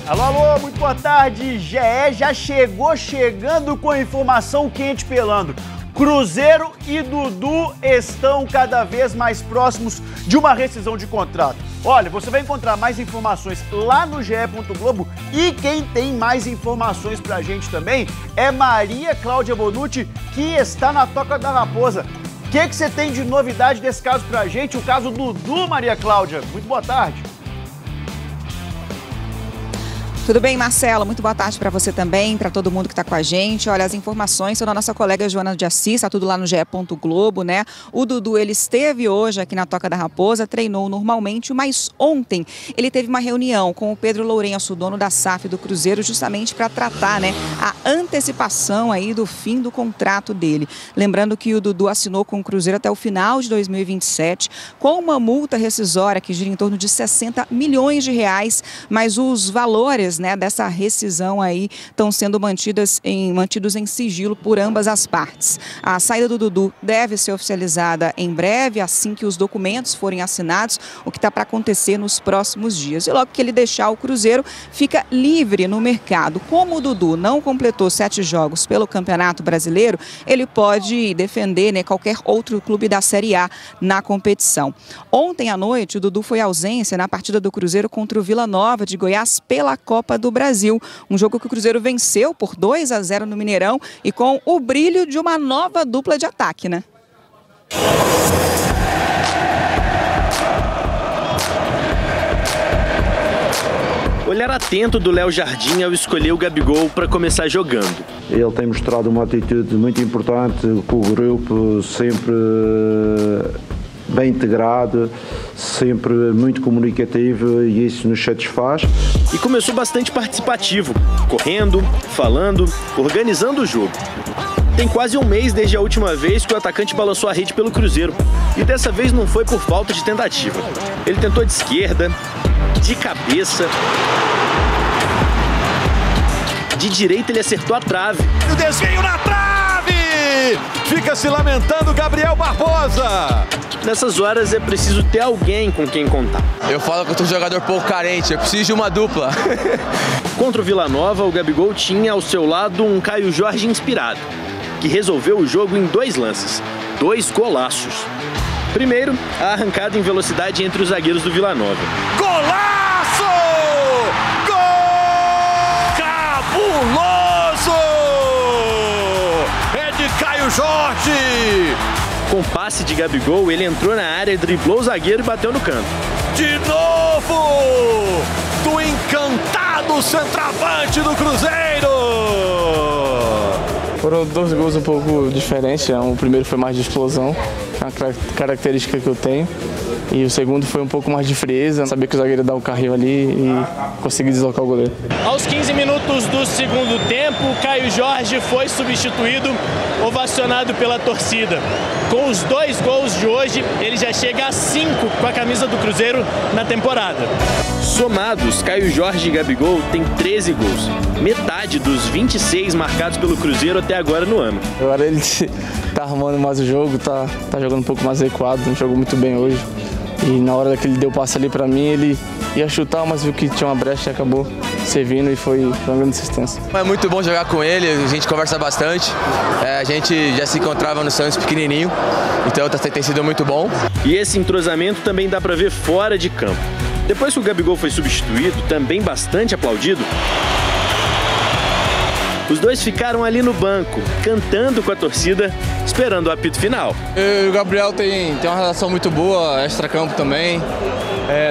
Alô, alô, muito boa tarde. GE já chegando com a informação quente pelando. Cruzeiro e Dudu estão cada vez mais próximos de uma rescisão de contrato. Olha, você vai encontrar mais informações lá no GE. Globo e quem tem mais informações pra gente também é Maria Cláudia Bonucci, que está na Toca da Raposa. O que você tem de novidade desse caso pra gente? O caso Dudu, Maria Cláudia. Muito boa tarde. Tudo bem, Marcelo? Muito boa tarde para você também, para todo mundo que está com a gente. Olha, as informações são da nossa colega Joana de Assis, está tudo lá no GE. Globo, né? O Dudu, ele esteve hoje aqui na Toca da Raposa, treinou normalmente, mas ontem ele teve uma reunião com o Pedro Lourenço, dono da SAF do Cruzeiro, justamente para tratar, né, a antecipação aí do fim do contrato dele. Lembrando que o Dudu assinou com o Cruzeiro até o final de 2027, com uma multa rescisória que gira em torno de 60 milhões de reais, mas os valores, né, dessa rescisão aí estão sendo mantidos em sigilo por ambas as partes. A saída do Dudu deve ser oficializada em breve, assim que os documentos forem assinados, o que está para acontecer nos próximos dias. E logo que ele deixar o Cruzeiro, fica livre no mercado. Como o Dudu não completou 7 jogos pelo Campeonato Brasileiro, ele pode defender, né, qualquer outro clube da Série A na competição. Ontem à noite, o Dudu foi ausência na partida do Cruzeiro contra o Vila Nova de Goiás pela Copa do Brasil. Um jogo que o Cruzeiro venceu por 2-0 no Mineirão e com o brilho de uma nova dupla de ataque, né? Olhar atento do Léo Jardim ao escolher o Gabigol para começar jogando. Ele tem mostrado uma atitude muito importante com o grupo, sempre bem integrado, sempre muito comunicativo e isso nos satisfaz. E começou bastante participativo, correndo, falando, organizando o jogo. Tem quase um mês desde a última vez que o atacante balançou a rede pelo Cruzeiro. E dessa vez não foi por falta de tentativa. Ele tentou de esquerda, de cabeça. De direita ele acertou a trave. O desvio na trave! Fica se lamentando Gabriel Barbosa. Nessas horas é preciso ter alguém com quem contar. Eu falo que eu sou um jogador pouco carente, eu preciso de uma dupla. Contra o Vila Nova, o Gabigol tinha ao seu lado um Caio Jorge inspirado, que resolveu o jogo em 2 lances, 2 golaços. Primeiro, a arrancada em velocidade entre os zagueiros do Vila Nova. Golaço! Gol! Cabuloso! É de Caio Jorge! Com passe de Gabigol, ele entrou na área, driblou o zagueiro e bateu no canto. De novo! Do encantado centroavante do Cruzeiro! Foram 2 gols um pouco diferentes. O primeiro foi mais de explosão, é uma característica que eu tenho. E o segundo foi um pouco mais de frieza, saber que o zagueiro dá o carrinho ali e conseguir deslocar o goleiro. Aos 15 minutos do segundo tempo, Caio Jorge foi substituído, ovacionado pela torcida. Com os 2 gols de hoje, ele já chega a 5 com a camisa do Cruzeiro na temporada. Somados, Caio Jorge e Gabigol têm 13 gols. Metade dos 26 marcados pelo Cruzeiro até agora no ano. Agora ele tá arrumando mais o jogo, tá jogando um pouco mais adequado, jogou muito bem hoje. E na hora que ele deu o passe ali pra mim, ele ia chutar, mas viu que tinha uma brecha e acabou servindo e foi uma grande assistência. É muito bom jogar com ele, a gente conversa bastante. A gente já se encontrava no Santos pequenininho, então tem sido muito bom. E esse entrosamento também dá pra ver fora de campo. Depois que o Gabigol foi substituído, também bastante aplaudido, os dois ficaram ali no banco, cantando com a torcida, esperando o apito final. Eu e o Gabriel tem uma relação muito boa, extra-campo também.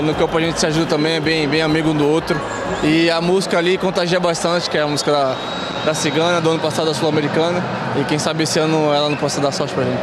No campo a gente se ajuda também, é bem amigo um do outro. E a música ali contagia bastante, que é a música da Cigana, do ano passado da Sul-Americana. E quem sabe esse ano ela não possa dar sorte pra gente.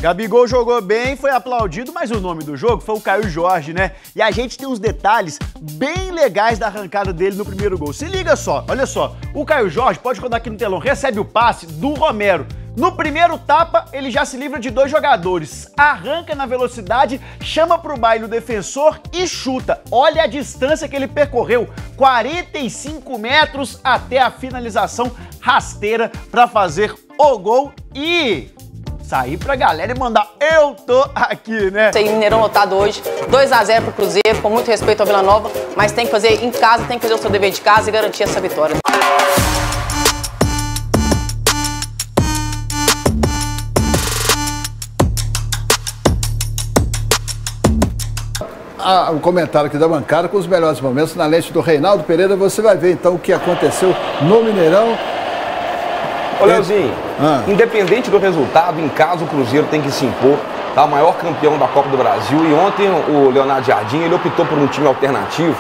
Gabigol jogou bem, foi aplaudido, mas o nome do jogo foi o Caio Jorge, né? E a gente tem uns detalhes bem legais da arrancada dele no primeiro gol. Se liga só, olha só, o Caio Jorge, pode rodar aqui no telão, recebe o passe do Romero. No primeiro tapa, ele já se livra de 2 jogadores, arranca na velocidade, chama pro baile o defensor e chuta. Olha a distância que ele percorreu, 45 metros até a finalização rasteira para fazer o gol e sair pra galera e mandar eu tô aqui, né? Tem Mineirão lotado hoje, 2-0 pro Cruzeiro, com muito respeito ao Vila Nova, mas tem que fazer em casa, tem que fazer o seu dever de casa e garantir essa vitória. O comentário aqui da bancada com os melhores momentos na lente do Reinaldo Pereira. Você vai ver então o que aconteceu no Mineirão. Ô, Leozinho, independente do resultado, em casa o Cruzeiro tem que se impor, tá? O maior campeão da Copa do Brasil. E ontem o Leonardo Jardim, ele optou por um time alternativo,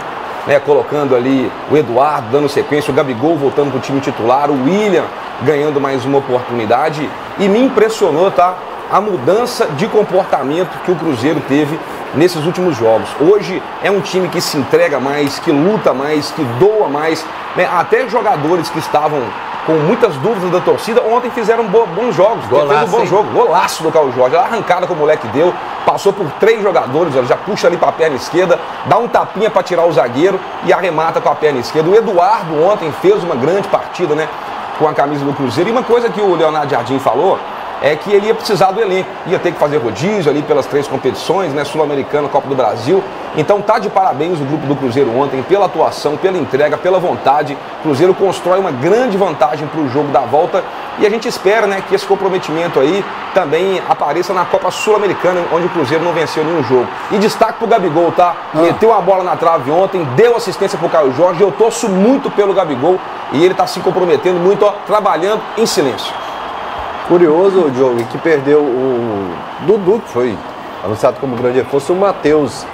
né? Colocando ali o Eduardo, dando sequência, o Gabigol voltando para o time titular, o William ganhando mais uma oportunidade. E me impressionou, tá? A mudança de comportamento que o Cruzeiro teve nesses últimos jogos. Hoje é um time que se entrega mais, que luta mais, que doa mais, né? Até jogadores que estavam com muitas dúvidas da torcida, ontem fizeram bons jogos. Golaço, fez um bom jogo, golaço do Caio Jorge. A arrancada que o moleque deu, passou por 3 jogadores, já puxa ali para a perna esquerda, dá um tapinha para tirar o zagueiro e arremata com a perna esquerda. O Eduardo ontem fez uma grande partida, né, com a camisa do Cruzeiro. E uma coisa que o Leonardo Jardim falou é que ele ia precisar do elenco, ia ter que fazer rodízio ali pelas 3 competições, né, Sul-Americana, Copa do Brasil. Então tá de parabéns o grupo do Cruzeiro ontem pela atuação, pela entrega, pela vontade. O Cruzeiro constrói uma grande vantagem para o jogo da volta e a gente espera, né, que esse comprometimento aí também apareça na Copa Sul-Americana, onde o Cruzeiro não venceu nenhum jogo. E destaque pro Gabigol, tá? Meteu uma bola na trave ontem, deu assistência pro Caio Jorge. Eu torço muito pelo Gabigol e ele tá se comprometendo muito, ó, trabalhando em silêncio. Curioso, Diogo, que perdeu o Dudu, que foi anunciado como grande reforço, o Matheus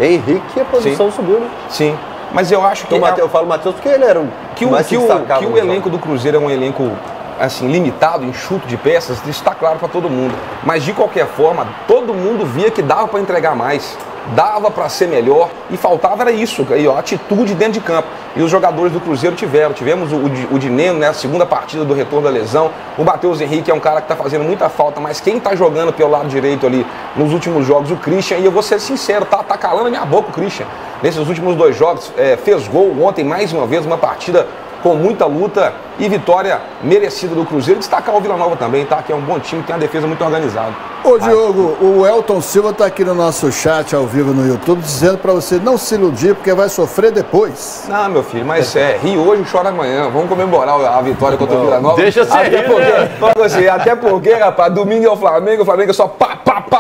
Henrique, e a posição subiu, né? Sim, mas eu acho que... Eu falo Matheus porque ele era o que o elenco do Cruzeiro é um elenco assim, limitado, enxuto de peças, isso está claro para todo mundo. Mas de qualquer forma, todo mundo via que dava para entregar mais, dava para ser melhor e faltava era isso, aí, ó, atitude dentro de campo. E os jogadores do Cruzeiro tivemos o Dineno, né, a segunda partida do retorno da lesão, o Matheus Henrique é um cara que está fazendo muita falta, mas quem está jogando pelo lado direito ali nos últimos jogos, o Christian, e eu vou ser sincero, tá calando a minha boca o Christian. Nesses últimos 2 jogos, fez gol ontem mais uma vez, uma partida com muita luta e vitória merecida do Cruzeiro. Destacar o Vila Nova também, tá? Que é um bom time, tem uma defesa muito organizada. Ô Diogo, o Elton Silva tá aqui no nosso chat ao vivo no YouTube, dizendo para você não se iludir, porque vai sofrer depois. Não, meu filho, mas ri hoje, chora amanhã. Vamos comemorar a vitória contra o Vila Nova. Deixa ser até porque, rapaz, domingo é o Flamengo é só pá.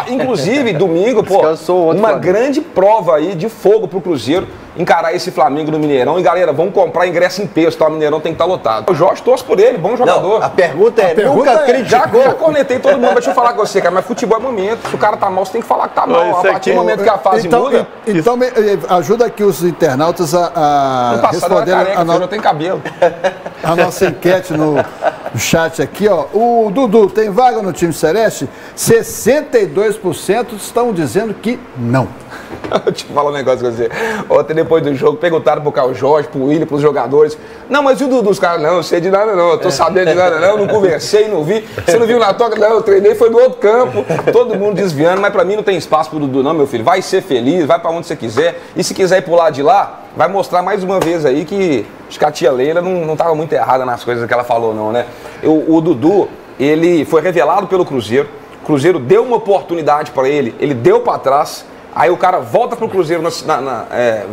Inclusive, domingo, pô, uma grande prova aí de fogo pro Cruzeiro encarar esse Flamengo no Mineirão. E galera, vamos comprar ingresso em peso, tá? O Mineirão tem que estar lotado. O Jorge torce por ele, bom jogador. Não, a pergunta é, nunca criticou. Já cornetei todo mundo, deixa eu falar com você, cara, mas futebol é momento. Se o cara tá mal, você tem que falar que tá mal. A partir do momento que a fase muda... Então ajuda aqui os internautas a responder eu tenho cabelo. A nossa enquete no chat aqui, ó. O Dudu tem vaga no time celeste? 62% estão dizendo que não. Deixa eu falar um negócio com você. Ontem, depois do jogo, perguntaram pro Caio Jorge, pro William, pros jogadores. Não, mas e o Dudu? Os caras, não, eu sei de nada não, eu tô sabendo de nada não conversei, não vi. Você não viu na toca? Não, eu treinei, foi no outro campo. Todo mundo desviando, mas pra mim não tem espaço pro Dudu não, meu filho. Vai ser feliz, vai pra onde você quiser. E se quiser ir pro lado de lá, vai mostrar mais uma vez aí que acho que a tia Leila não tava muito errada nas coisas que ela falou não, né? O Dudu, ele foi revelado pelo Cruzeiro. O Cruzeiro deu uma oportunidade pra ele deu pra trás. Aí o cara volta pro Cruzeiro,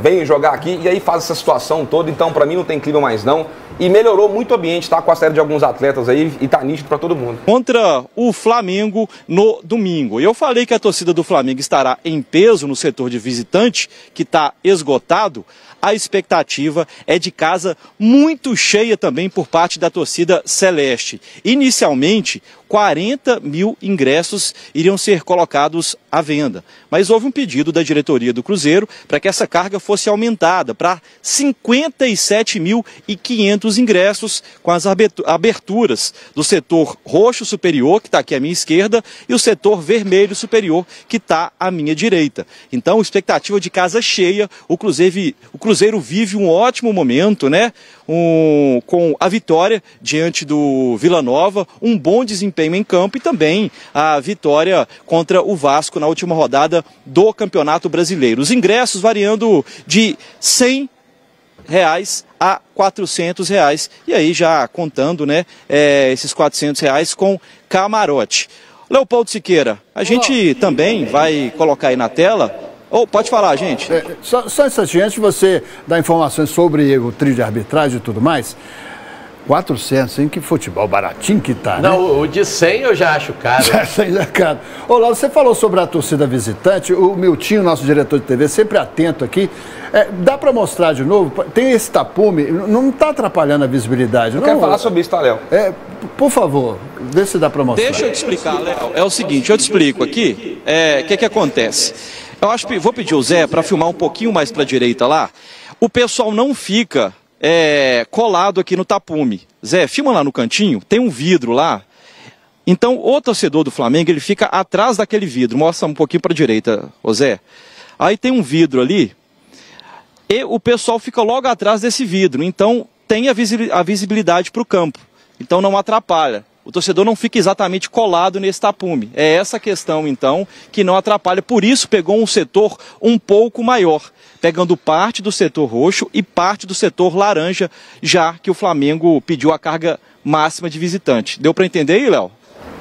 vem jogar aqui e aí faz essa situação toda. Então, pra mim, não tem clima mais não. E melhorou muito o ambiente, tá? Com a série de alguns atletas aí e tá nítido pra todo mundo. Contra o Flamengo no domingo. Eu falei que a torcida do Flamengo estará em peso no setor de visitante, que tá esgotado. a expectativa é de casa muito cheia também por parte da torcida celeste. Inicialmente, 40 mil ingressos iriam ser colocados à venda, mas houve um pedido da diretoria do Cruzeiro para que essa carga fosse aumentada para 57.500 ingressos, com as aberturas do setor roxo superior, que está aqui à minha esquerda, e o setor vermelho superior, que está à minha direita. Então, expectativa de casa cheia, o Cruzeiro vive um ótimo momento, né? Com a vitória diante do Vila Nova, um bom desempenho em campo e também a vitória contra o Vasco na última rodada do Campeonato Brasileiro. Os ingressos variando de R$100 a R$400, e aí já contando, né, esses R$400 com camarote. Leopoldo Siqueira, a gente também vai colocar aí na tela. Pode falar, gente. Só um instante, antes de você dar informações sobre o trio de arbitragem e tudo mais, 400, hein? Que futebol baratinho que tá, né? Não, o de 100 eu já acho caro. Já é caro. Olá, você falou sobre a torcida visitante, o Miltinho, nosso diretor de TV, sempre atento aqui. Dá para mostrar de novo? Tem esse tapume, não está atrapalhando a visibilidade, não? Eu quero falar sobre isso, tá, Léo? Por favor, vê se dá para mostrar. Deixa eu te explicar, Léo. É o seguinte, eu te explico aqui. O que acontece? Eu acho que vou pedir ao Zé para filmar um pouquinho mais para a direita lá. O pessoal não fica colado aqui no tapume. Zé, filma lá no cantinho, tem um vidro lá. Então, o torcedor do Flamengo, ele fica atrás daquele vidro. Mostra um pouquinho para a direita, ô Zé. Aí tem um vidro ali, e o pessoal fica logo atrás desse vidro. Então, tem a visibilidade para o campo. Então, não atrapalha. O torcedor não fica exatamente colado nesse tapume. É essa questão, então, que não atrapalha. Por isso, pegou um setor um pouco maior, pegando parte do setor roxo e parte do setor laranja, já que o Flamengo pediu a carga máxima de visitante. Deu para entender aí, Léo?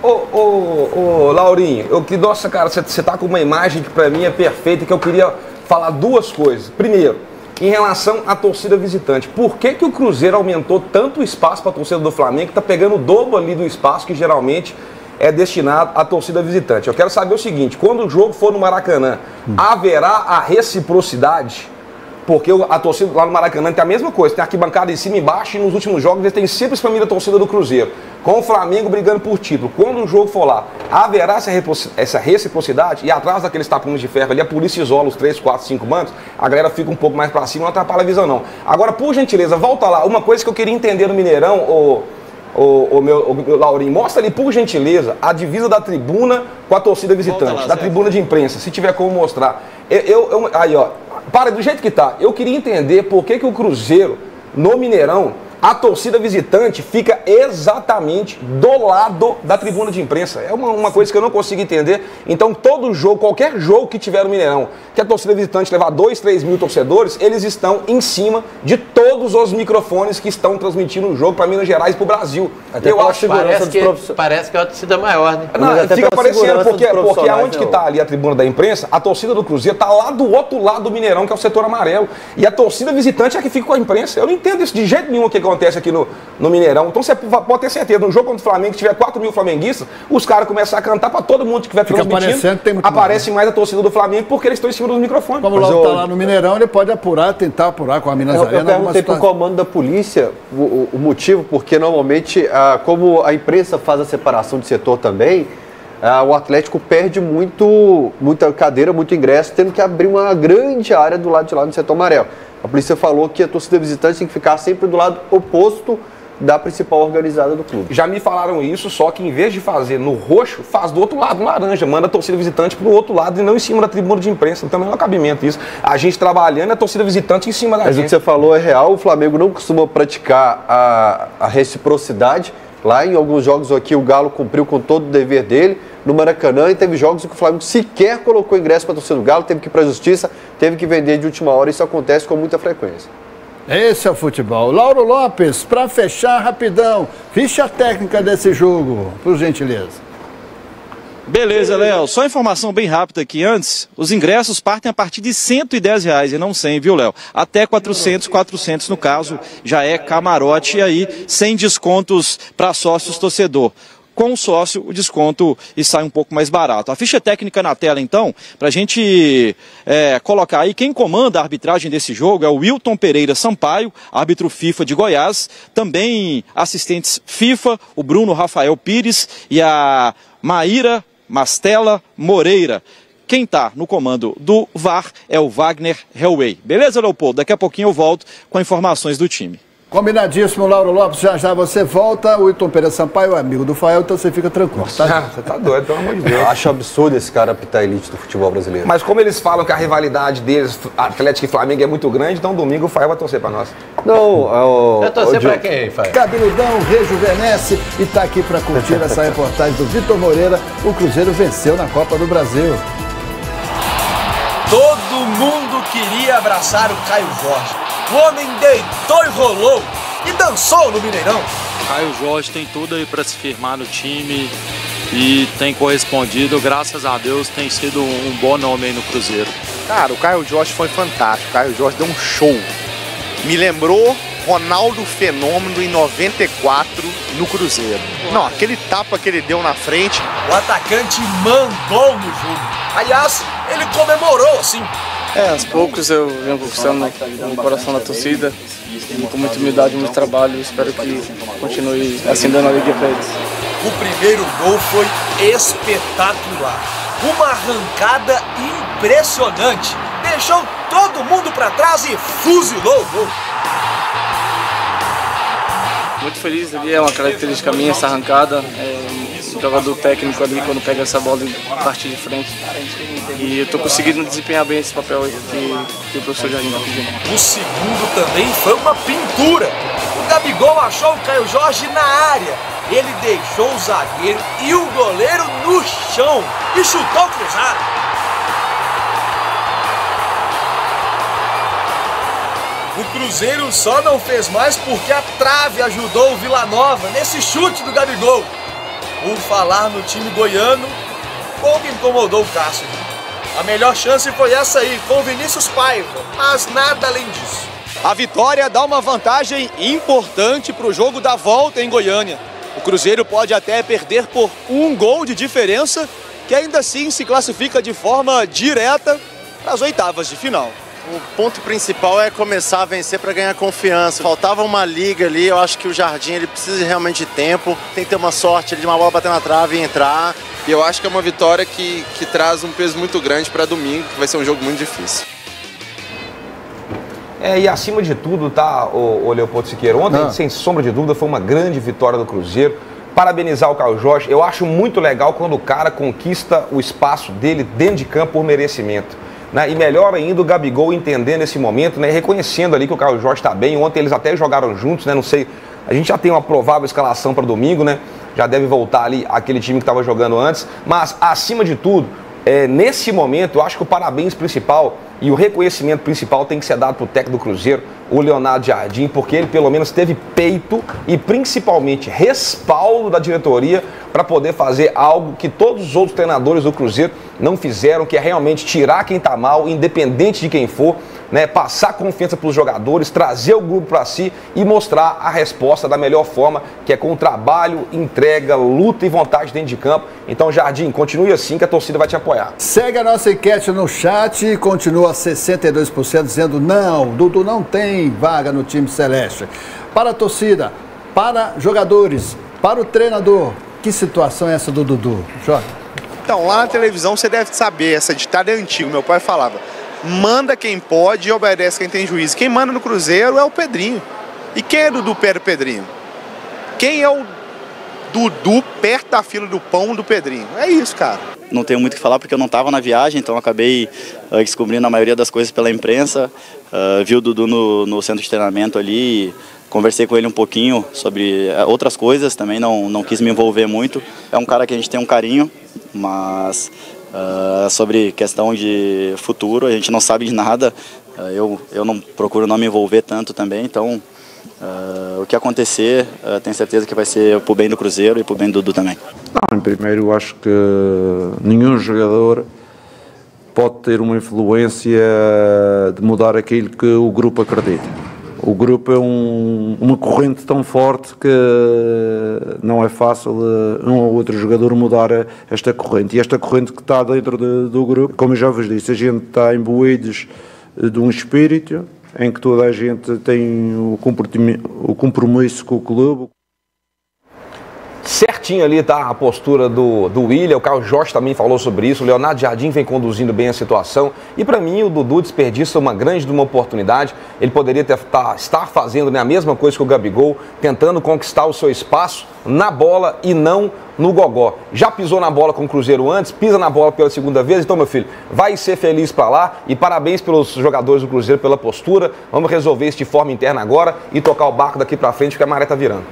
Ô, Laurinho, nossa, cara, você tá com uma imagem que para mim é perfeita, que eu queria falar duas coisas. Primeiro, em relação à torcida visitante, por que o Cruzeiro aumentou tanto o espaço para a torcida do Flamengo, que está pegando o dobro ali do espaço que geralmente é destinado à torcida visitante? Eu quero saber o seguinte, quando o jogo for no Maracanã, haverá a reciprocidade? Porque a torcida lá no Maracanã tem a mesma coisa, tem arquibancada em cima e embaixo, e nos últimos jogos eles têm sempre expelido a torcida do Cruzeiro, com o Flamengo brigando por título. Quando o jogo for lá, haverá essa reciprocidade, e atrás daqueles tapumes de ferro ali, a polícia isola os 3, 4, 5 bancos, a galera fica um pouco mais pra cima, não atrapalha a visão não. Agora, por gentileza, volta lá, uma coisa que eu queria entender no Mineirão, meu Laurinho, mostra ali, por gentileza, a divisa da tribuna com a torcida visitante, da tribuna de imprensa, se tiver como mostrar. Aí, ó, para do jeito que tá, eu queria entender por que o Cruzeiro, no Mineirão, a torcida visitante fica exatamente do lado da tribuna de imprensa. É uma coisa que eu não consigo entender. Então, todo jogo, qualquer jogo que tiver no Mineirão, que a torcida visitante levar 2, 3 mil torcedores, eles estão em cima de todos os microfones que estão transmitindo o jogo para Minas Gerais e para o Brasil. Até eu acho parece que é a torcida maior, né? Não, fica parecendo, porque aonde que está ali a tribuna da imprensa, a torcida do Cruzeiro está lá do outro lado do Mineirão, que é o setor amarelo. E a torcida visitante é que fica com a imprensa. Eu não entendo isso de jeito nenhum, o que acontece aqui no Mineirão. Então você pode ter certeza, no jogo contra o Flamengo, que tiver 4 mil flamenguistas, os caras começam a cantar para todo mundo que estiver transmitindo. Aparece mais a torcida do Flamengo porque eles estão em cima dos microfones. Como o Léo está lá no Mineirão, ele pode tentar apurar com a Minas Arena. Eu perguntei para o comando da polícia o motivo, porque normalmente, como a imprensa faz a separação de setor também, o Atlético perde muita cadeira, muito ingresso, tendo que abrir uma grande área do lado de lá no setor amarelo. A polícia falou que a torcida visitante tem que ficar sempre do lado oposto da principal organizada do clube. Já me falaram isso, só que em vez de fazer no roxo, faz do outro lado, no laranja. Manda a torcida visitante pro outro lado e não em cima da tribuna de imprensa. Não tem o menor cabimento isso. A gente trabalhando e a torcida visitante em cima da gente. Mas o que você falou é real. O Flamengo não costuma praticar a reciprocidade. Lá em alguns jogos aqui o Galo cumpriu com todo o dever dele no Maracanã, e teve jogos em que o Flamengo sequer colocou ingresso para a torcida do Galo, teve que ir para a justiça, teve que vender de última hora. Isso acontece com muita frequência. Esse é o futebol. Lauro Lopes, para fechar rapidão, ficha técnica desse jogo, por gentileza. Beleza, Léo. Só informação bem rápida aqui antes. Os ingressos partem a partir de R$110 e não 100, viu, Léo? Até 400 no caso, já é camarote, e aí sem descontos para sócios torcedor. com o sócio o desconto e sai um pouco mais barato. A ficha técnica na tela, então, para a gente colocar aí, quem comanda a arbitragem desse jogo é o Wilton Pereira Sampaio, árbitro FIFA de Goiás, também assistentes FIFA, o Bruno Rafael Pires e a Maíra Mastella Moreira. Quem está no comando do VAR é o Wagner Helway. Beleza, Leopoldo? Daqui a pouquinho eu volto com informações do time. Combinadíssimo, Lauro Lopes. Já você volta. O Wilton Pereira Sampaio é amigo do Fael, então você fica tranquilo. Tá? Você tá doido, pelo amor de Deus. Eu acho absurdo esse cara apitar elite do futebol brasileiro. Mas como eles falam que a rivalidade deles, Atlético e Flamengo, é muito grande, então domingo o Fael vai torcer pra nós. Não, vai torcer pra quem, Fael? Cabeludão rejuvenesce e tá aqui pra curtir essa reportagem do Vitor Moreira. O Cruzeiro venceu na Copa do Brasil. Todo mundo queria abraçar o Caio Jorge. O homem deitou e rolou e dançou no Mineirão. Caio Jorge tem tudo aí para se firmar no time e tem correspondido, graças a Deus, tem sido um bom nome aí no Cruzeiro. Cara, o Caio Jorge foi fantástico, o Caio Jorge deu um show. Me lembrou Ronaldo Fenômeno em 94 no Cruzeiro. Não, aquele tapa que ele deu na frente. O atacante mandou no jogo. Aliás, ele comemorou assim. Aos poucos eu venho conquistando no coração da torcida e com muita humildade, muito trabalho. Espero que continue assim dando alegria para eles. O primeiro gol foi espetacular. Uma arrancada impressionante. Deixou todo mundo para trás e fuzilou o gol. Muito feliz ali, é uma característica minha essa arrancada. Um jogador técnico ali quando pega essa bola e parte de frente. E eu estou conseguindo desempenhar bem esse papel aí que o professor Jardim está pedindo. O segundo também foi uma pintura. O Gabigol achou o Caio Jorge na área. Ele deixou o zagueiro e o goleiro no chão e chutou cruzado. O Cruzeiro só não fez mais porque a trave ajudou o Vila Nova nesse chute do Gabigol. Por falar no time goiano, pouco incomodou o Cássio. A melhor chance foi essa aí, com o Vinícius Paiva, mas nada além disso. A vitória dá uma vantagem importante para o jogo da volta em Goiânia. O Cruzeiro pode até perder por 1 gol de diferença, que ainda assim se classifica de forma direta para as oitavas de final. O ponto principal é começar a vencer para ganhar confiança. Faltava uma liga ali, eu acho que o Jardim ele precisa realmente de tempo. Tem que ter uma sorte de uma bola bater na trave e entrar. E eu acho que é uma vitória que traz um peso muito grande para domingo, que vai ser um jogo muito difícil. E acima de tudo, tá, o Leopoldo Siqueira, ontem, sem sombra de dúvida, foi uma grande vitória do Cruzeiro. Parabenizar o Caio Jorge. Eu acho muito legal quando o cara conquista o espaço dele dentro de campo por merecimento. E melhor ainda o Gabigol entendendo esse momento, reconhecendo ali que o Caio Jorge está bem. Ontem eles até jogaram juntos, não sei, a gente já tem uma provável escalação para domingo, já deve voltar ali aquele time que estava jogando antes, mas acima de tudo, nesse momento, eu acho que o parabéns principal e o reconhecimento principal tem que ser dado para o técnico do Cruzeiro, o Leonardo Jardim, porque ele pelo menos teve peito e principalmente respaldo da diretoria para poder fazer algo que todos os outros treinadores do Cruzeiro não fizeram, que é realmente tirar quem está mal, independente de quem for, passar confiança para os jogadores, trazer o grupo para si e mostrar a resposta da melhor forma, que é com trabalho, entrega, luta e vontade dentro de campo. Então, Jardim, continue assim que a torcida vai te apoiar. Segue a nossa enquete no chat e continua 62% dizendo não, Dudu não tem vaga no time celeste. Para a torcida, para jogadores, para o treinador, que situação é essa do Dudu, Jorge? Então, lá na televisão você deve saber, essa ditado é antigo, meu pai falava, manda quem pode e obedece quem tem juízo. Quem manda no Cruzeiro é o Pedrinho. E quem é Dudu perto do Pedrinho? Quem é o Dudu perto da fila do pão do Pedrinho? É isso, cara. Não tenho muito o que falar porque eu não estava na viagem, então acabei descobrindo a maioria das coisas pela imprensa. Vi o Dudu no centro de treinamento ali, conversei com ele um pouquinho sobre outras coisas também, não quis me envolver muito. É um cara que a gente tem um carinho, mas sobre questão de futuro a gente não sabe de nada. Eu não procuro não me envolver tanto também, então o que acontecer, tenho certeza que vai ser pro bem do Cruzeiro e pro bem do Dudu também. Não, primeiro, eu acho que nenhum jogador pode ter uma influência de mudar aquilo que o grupo acredita. O grupo é uma corrente tão forte que não é fácil um ou outro jogador mudar esta corrente. E esta corrente que está dentro do grupo, como eu já vos disse, a gente está imbuídos de um espírito em que toda a gente tem o compromisso com o clube. Certinho ali tá a postura do William, o Caio Jorge também falou sobre isso, o Leonardo Jardim vem conduzindo bem a situação e para mim o Dudu desperdiça uma grande oportunidade, ele poderia estar fazendo, né, a mesma coisa que o Gabigol, tentando conquistar o seu espaço na bola e não no gogó. Já pisou na bola com o Cruzeiro antes, pisa na bola pela segunda vez, então meu filho, vai ser feliz para lá e parabéns pelos jogadores do Cruzeiro pela postura, vamos resolver isso de forma interna agora e tocar o barco daqui para frente porque a maré tá virando.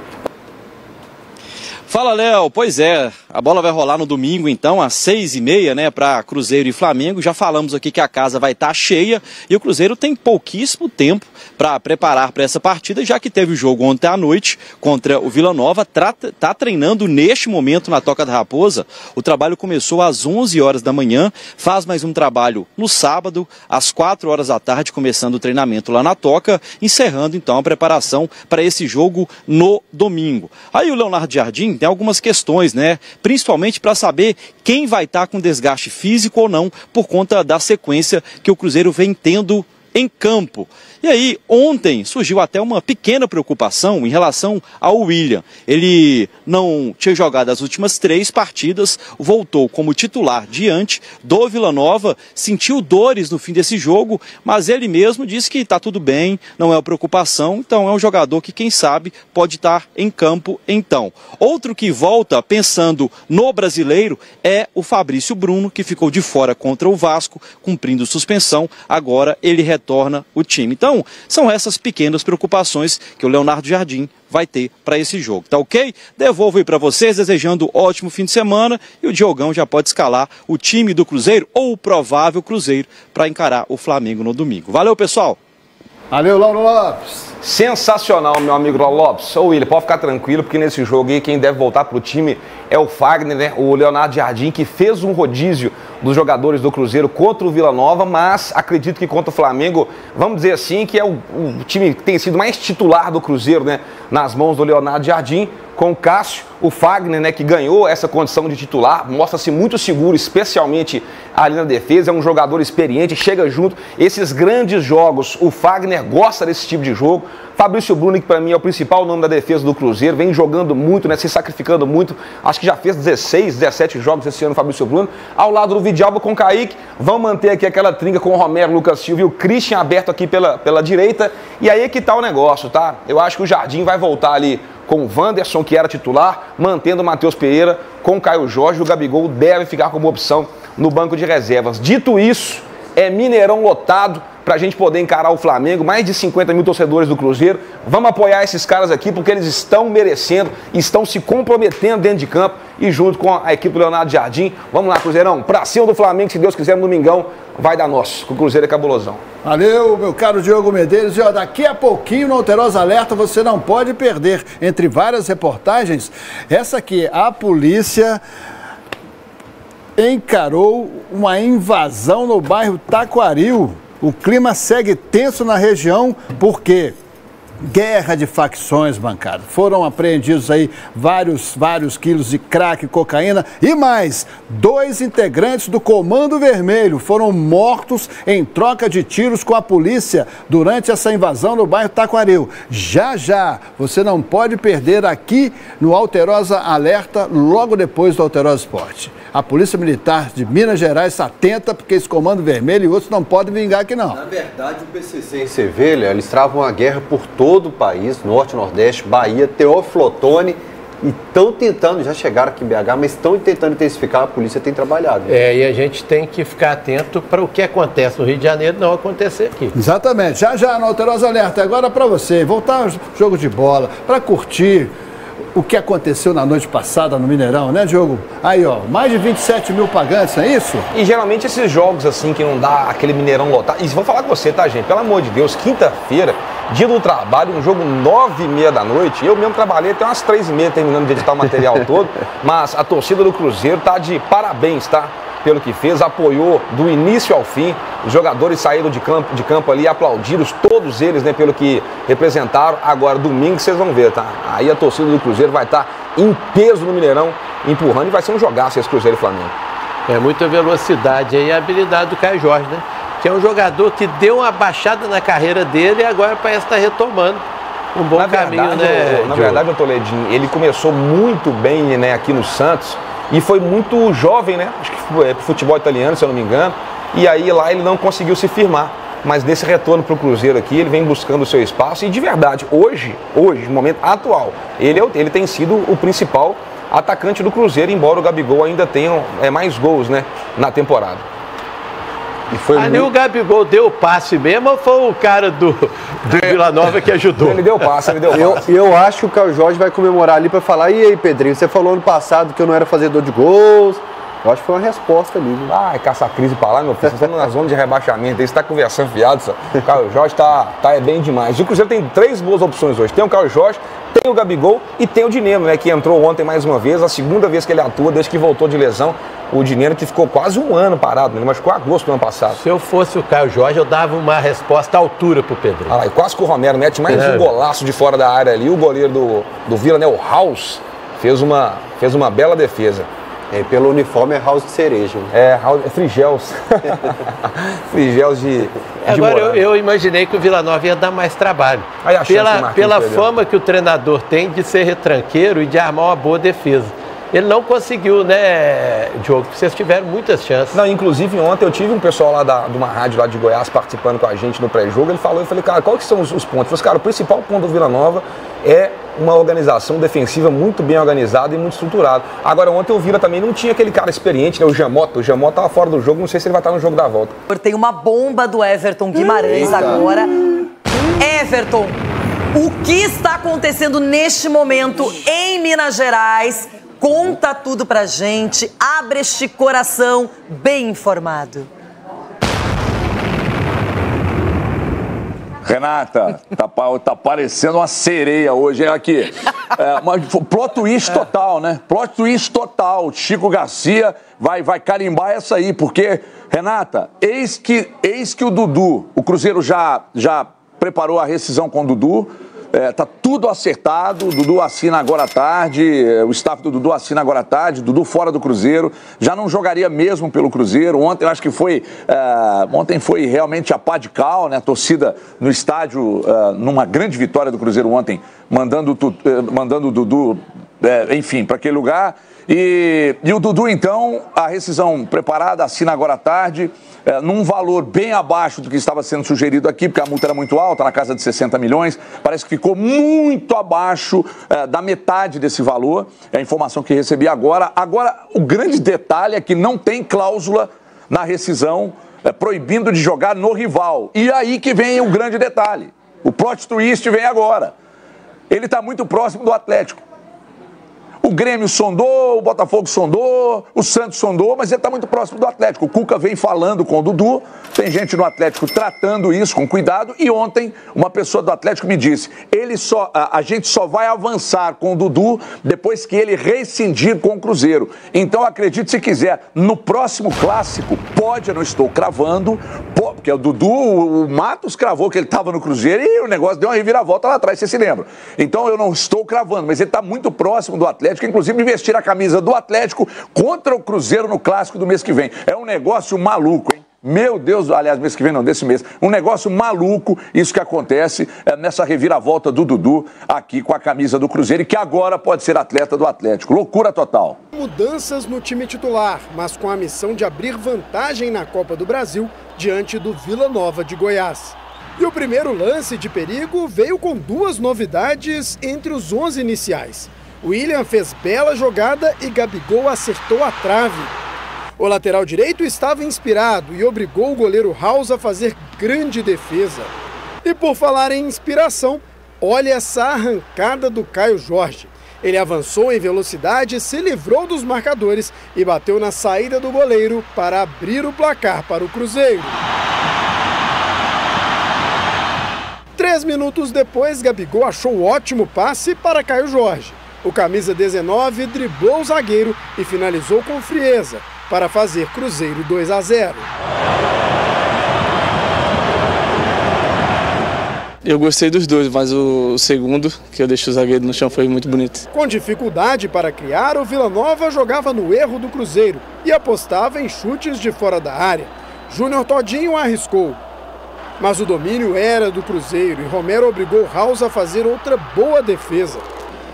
Fala, Léo. Pois é, a bola vai rolar no domingo, então, às 6h30, né, para Cruzeiro e Flamengo. Já falamos aqui que a casa vai estar cheia e o Cruzeiro tem pouquíssimo tempo para preparar para essa partida, já que teve o jogo ontem à noite contra o Vila Nova. Está treinando neste momento na Toca da Raposa. O trabalho começou às 11 horas da manhã, faz mais um trabalho no sábado, às 4 horas da tarde, começando o treinamento lá na Toca, encerrando, então, a preparação para esse jogo no domingo. Aí o Leonardo Jardim tem algumas questões, né? Principalmente para saber quem vai estar com desgaste físico ou não, por conta da sequência que o Cruzeiro vem tendo em campo. E aí, ontem surgiu até uma pequena preocupação em relação ao William. Ele não tinha jogado as últimas 3 partidas, voltou como titular diante do Vila Nova, sentiu dores no fim desse jogo, mas ele mesmo disse que está tudo bem, não é uma preocupação, então é um jogador que, quem sabe, pode estar em campo então. Outro que volta pensando no brasileiro é o Fabrício Bruno, que ficou de fora contra o Vasco, cumprindo suspensão, agora ele retorna o time. Então, são essas pequenas preocupações que o Leonardo Jardim vai ter para esse jogo, tá ok? Devolvo aí para vocês, desejando um ótimo fim de semana e o Diogão já pode escalar o time do Cruzeiro ou o provável Cruzeiro para encarar o Flamengo no domingo. Valeu, pessoal! Valeu, Lauro Lopes! Sensacional, meu amigo Lauro Lopes. Ô, William, pode ficar tranquilo, porque nesse jogo aí quem deve voltar pro time é o Fagner, né? O Leonardo Jardim, que fez um rodízio dos jogadores do Cruzeiro contra o Vila Nova, mas acredito que contra o Flamengo, vamos dizer assim, que é o time que tem sido mais titular do Cruzeiro, né? Nas mãos do Leonardo Jardim, com o Cássio, o Fagner, né, que ganhou essa condição de titular, mostra-se muito seguro, especialmente ali na defesa, é um jogador experiente, chega junto. Esses grandes jogos, o Fagner gosta desse tipo de jogo. Fabrício Bruno, que para mim é o principal nome da defesa do Cruzeiro, vem jogando muito, né, se sacrificando muito, acho que já fez 16, 17 jogos esse ano o Fabrício Bruno, ao lado do Vidalba com o Kaique. Vão manter aqui aquela trinca com o Romero, Lucas Silva e o Christian aberto aqui pela direita, e aí é que tá o negócio, tá? Eu acho que o Jardim vai voltar ali com o Wanderson, que era titular, mantendo o Matheus Pereira, com o Caio Jorge, o Gabigol deve ficar como opção no banco de reservas. Dito isso, é Mineirão lotado para a gente poder encarar o Flamengo, mais de 50 mil torcedores do Cruzeiro. Vamos apoiar esses caras aqui porque eles estão merecendo, estão se comprometendo dentro de campo e junto com a equipe do Leonardo Jardim. Vamos lá, Cruzeirão, pra cima do Flamengo, se Deus quiser, no domingão vai dar nosso, que o Cruzeiro é cabulosão. Valeu, meu caro Diogo Medeiros. E ó, daqui a pouquinho no Alterosa Alerta você não pode perder, entre várias reportagens, essa aqui, a polícia encarou uma invasão no bairro Taquaril. O clima segue tenso na região, porque guerra de facções, bancada. Foram apreendidos aí vários quilos de crack, cocaína e mais. 2 integrantes do Comando Vermelho foram mortos em troca de tiros com a polícia durante essa invasão no bairro Taquaril. Já, você não pode perder aqui no Alterosa Alerta, logo depois do Alterosa Esporte. A Polícia Militar de Minas Gerais está atenta, porque esse Comando Vermelho e outros não podem vingar aqui não. Na verdade, o PCC em Sevilha, eles travam a guerra por todo o país, Norte, Nordeste, Bahia, Teófilo Otoni, e estão tentando, já chegaram aqui em BH, mas estão tentando intensificar, a polícia tem trabalhado. E a gente tem que ficar atento para o que acontece no Rio de Janeiro não acontecer aqui. Exatamente, já no Alterosa Alerta, agora para você, voltar ao jogo de bola, para curtir o que aconteceu na noite passada no Mineirão, né, Diogo? Aí, ó, mais de 27 mil pagantes, não é isso? E geralmente esses jogos assim que não dá aquele Mineirão lotado. E vou falar com você, tá, gente? Pelo amor de Deus, quinta-feira, dia do trabalho, um jogo 9h30 da noite. Eu mesmo trabalhei até umas 3h30 terminando de editar o material todo. Mas a torcida do Cruzeiro tá de parabéns, tá? pelo que fez, apoiou do início ao fim. Os jogadores saíram de campo ali, aplaudiram, todos eles, né, pelo que representaram. Agora, domingo, vocês vão ver, tá? Aí a torcida do Cruzeiro vai estar em peso no Mineirão, empurrando, e vai ser um jogaço esse Cruzeiro e Flamengo. É muita velocidade aí, a habilidade do Caio Jorge, né? Que é um jogador que deu uma baixada na carreira dele e agora parece estar retomando um bom caminho, né? Na verdade, Toledinho, ele começou muito bem, né, aqui no Santos e foi muito jovem, né? Acho que foi pro futebol italiano, se eu não me engano. E aí lá ele não conseguiu se firmar. Mas nesse retorno para o Cruzeiro aqui, ele vem buscando o seu espaço e de verdade, hoje, no momento atual, ele tem sido o principal atacante do Cruzeiro, embora o Gabigol ainda tenha mais gols, né, na temporada. Ali o Gabigol deu o passe mesmo ou foi o cara do Vila Nova que ajudou? Ele deu o passe, Eu acho que o Caio Jorge vai comemorar ali para falar: e aí, Pedrinho, você falou ano passado que eu não era fazedor de gols. Eu acho que foi uma resposta ali. Viu? Ai, caça a crise pra lá, meu filho. Você tá na zona de rebaixamento aí, você tá conversando fiado, só. O Caio Jorge tá bem demais. E o Cruzeiro tem 3 boas opções hoje. Tem o Caio Jorge, tem o Gabigol e tem o Dinheiro, né? Que entrou ontem mais uma vez, a segunda vez que ele atua desde que voltou de lesão. O Dinheiro que ficou quase um ano parado, né? Ele machucou agosto do ano passado. Se eu fosse o Caio Jorge, eu dava uma resposta à altura pro Pedrinho. Ah lá, e quase que o Romero mete mais um golaço de fora da área ali. O goleiro do Vila, né? O House, fez uma bela defesa. Pelo uniforme é House de cereja. É Frigels. Frigels de Agora eu imaginei que o Vila Nova ia dar mais trabalho. Pela fama que o treinador tem de ser retranqueiro e de armar uma boa defesa. Ele não conseguiu, né, Diogo? Vocês tiveram muitas chances. Não, inclusive ontem eu tive um pessoal lá de uma rádio lá de Goiás participando com a gente no pré-jogo. Ele falou, eu falei, cara, quais que são os pontos? Eu falei, cara, o principal ponto do Vila Nova é uma organização defensiva muito bem organizada e muito estruturada. Agora, ontem o Vila também não tinha aquele cara experiente, né, o Jamota. O Jamota estava fora do jogo, não sei se ele vai estar no jogo da volta. Tem uma bomba do Everton Guimarães agora. Everton, o que está acontecendo neste momento em Minas Gerais? Conta tudo pra gente, abre este coração bem informado. Renata, tá parecendo uma sereia hoje, hein? Aqui. Plot twist total, né? Plot twist total. Chico Garcia vai carimbar essa aí, porque, Renata, eis que o Dudu, o Cruzeiro já preparou a rescisão com o Dudu. Tá tudo acertado, o Dudu assina agora à tarde, o staff do Dudu assina agora à tarde, Dudu fora do Cruzeiro, já não jogaria mesmo pelo Cruzeiro. Ontem eu acho que ontem foi realmente a pá de cal, né? A torcida no estádio, numa grande vitória do Cruzeiro ontem, mandando o Dudu, enfim, para aquele lugar. E o Dudu, então, a rescisão preparada, assina agora à tarde, num valor bem abaixo do que estava sendo sugerido aqui, porque a multa era muito alta, na casa de 60 milhões, parece que ficou muito abaixo da metade desse valor, é a informação que recebi agora. Agora, o grande detalhe é que não tem cláusula na rescisão proibindo de jogar no rival. E aí que vem o grande detalhe, o plot twist vem agora. Ele está muito próximo do Atlético. O Grêmio sondou, o Botafogo sondou, o Santos sondou, mas ele está muito próximo do Atlético. O Cuca vem falando com o Dudu, tem gente no Atlético tratando isso com cuidado, e ontem uma pessoa do Atlético me disse, a gente só vai avançar com o Dudu depois que ele rescindir com o Cruzeiro. Então acredite se quiser, no próximo clássico, eu não estou cravando, porque o Dudu, o Matos cravou que ele estava no Cruzeiro e o negócio deu uma reviravolta lá atrás, você se lembra. Então eu não estou cravando, mas ele está muito próximo do Atlético, inclusive de vestir a camisa do Atlético contra o Cruzeiro no clássico do mês que vem. É um negócio maluco, hein? Meu Deus, aliás, mês que vem não, desse mês. Um negócio maluco, isso que acontece nessa reviravolta do Dudu aqui com a camisa do Cruzeiro e que agora pode ser atleta do Atlético. Loucura total. Mudanças no time titular, mas com a missão de abrir vantagem na Copa do Brasil diante do Vila Nova de Goiás. E o primeiro lance de perigo veio com 2 novidades entre os 11 iniciais. William fez bela jogada e Gabigol acertou a trave. O lateral direito estava inspirado e obrigou o goleiro House a fazer grande defesa. E por falar em inspiração, olha essa arrancada do Caio Jorge. Ele avançou em velocidade, se livrou dos marcadores e bateu na saída do goleiro para abrir o placar para o Cruzeiro. 3 minutos depois, Gabigol achou ótimo passe para Caio Jorge. O camisa 19 driblou o zagueiro e finalizou com frieza. para fazer Cruzeiro 2-0. Eu gostei dos dois, mas o segundo, que eu deixei o zagueiro no chão, foi muito bonito. Com dificuldade para criar, o Vila Nova jogava no erro do Cruzeiro e apostava em chutes de fora da área. Júnior Todinho arriscou. Mas o domínio era do Cruzeiro e Romero obrigou House a fazer outra boa defesa.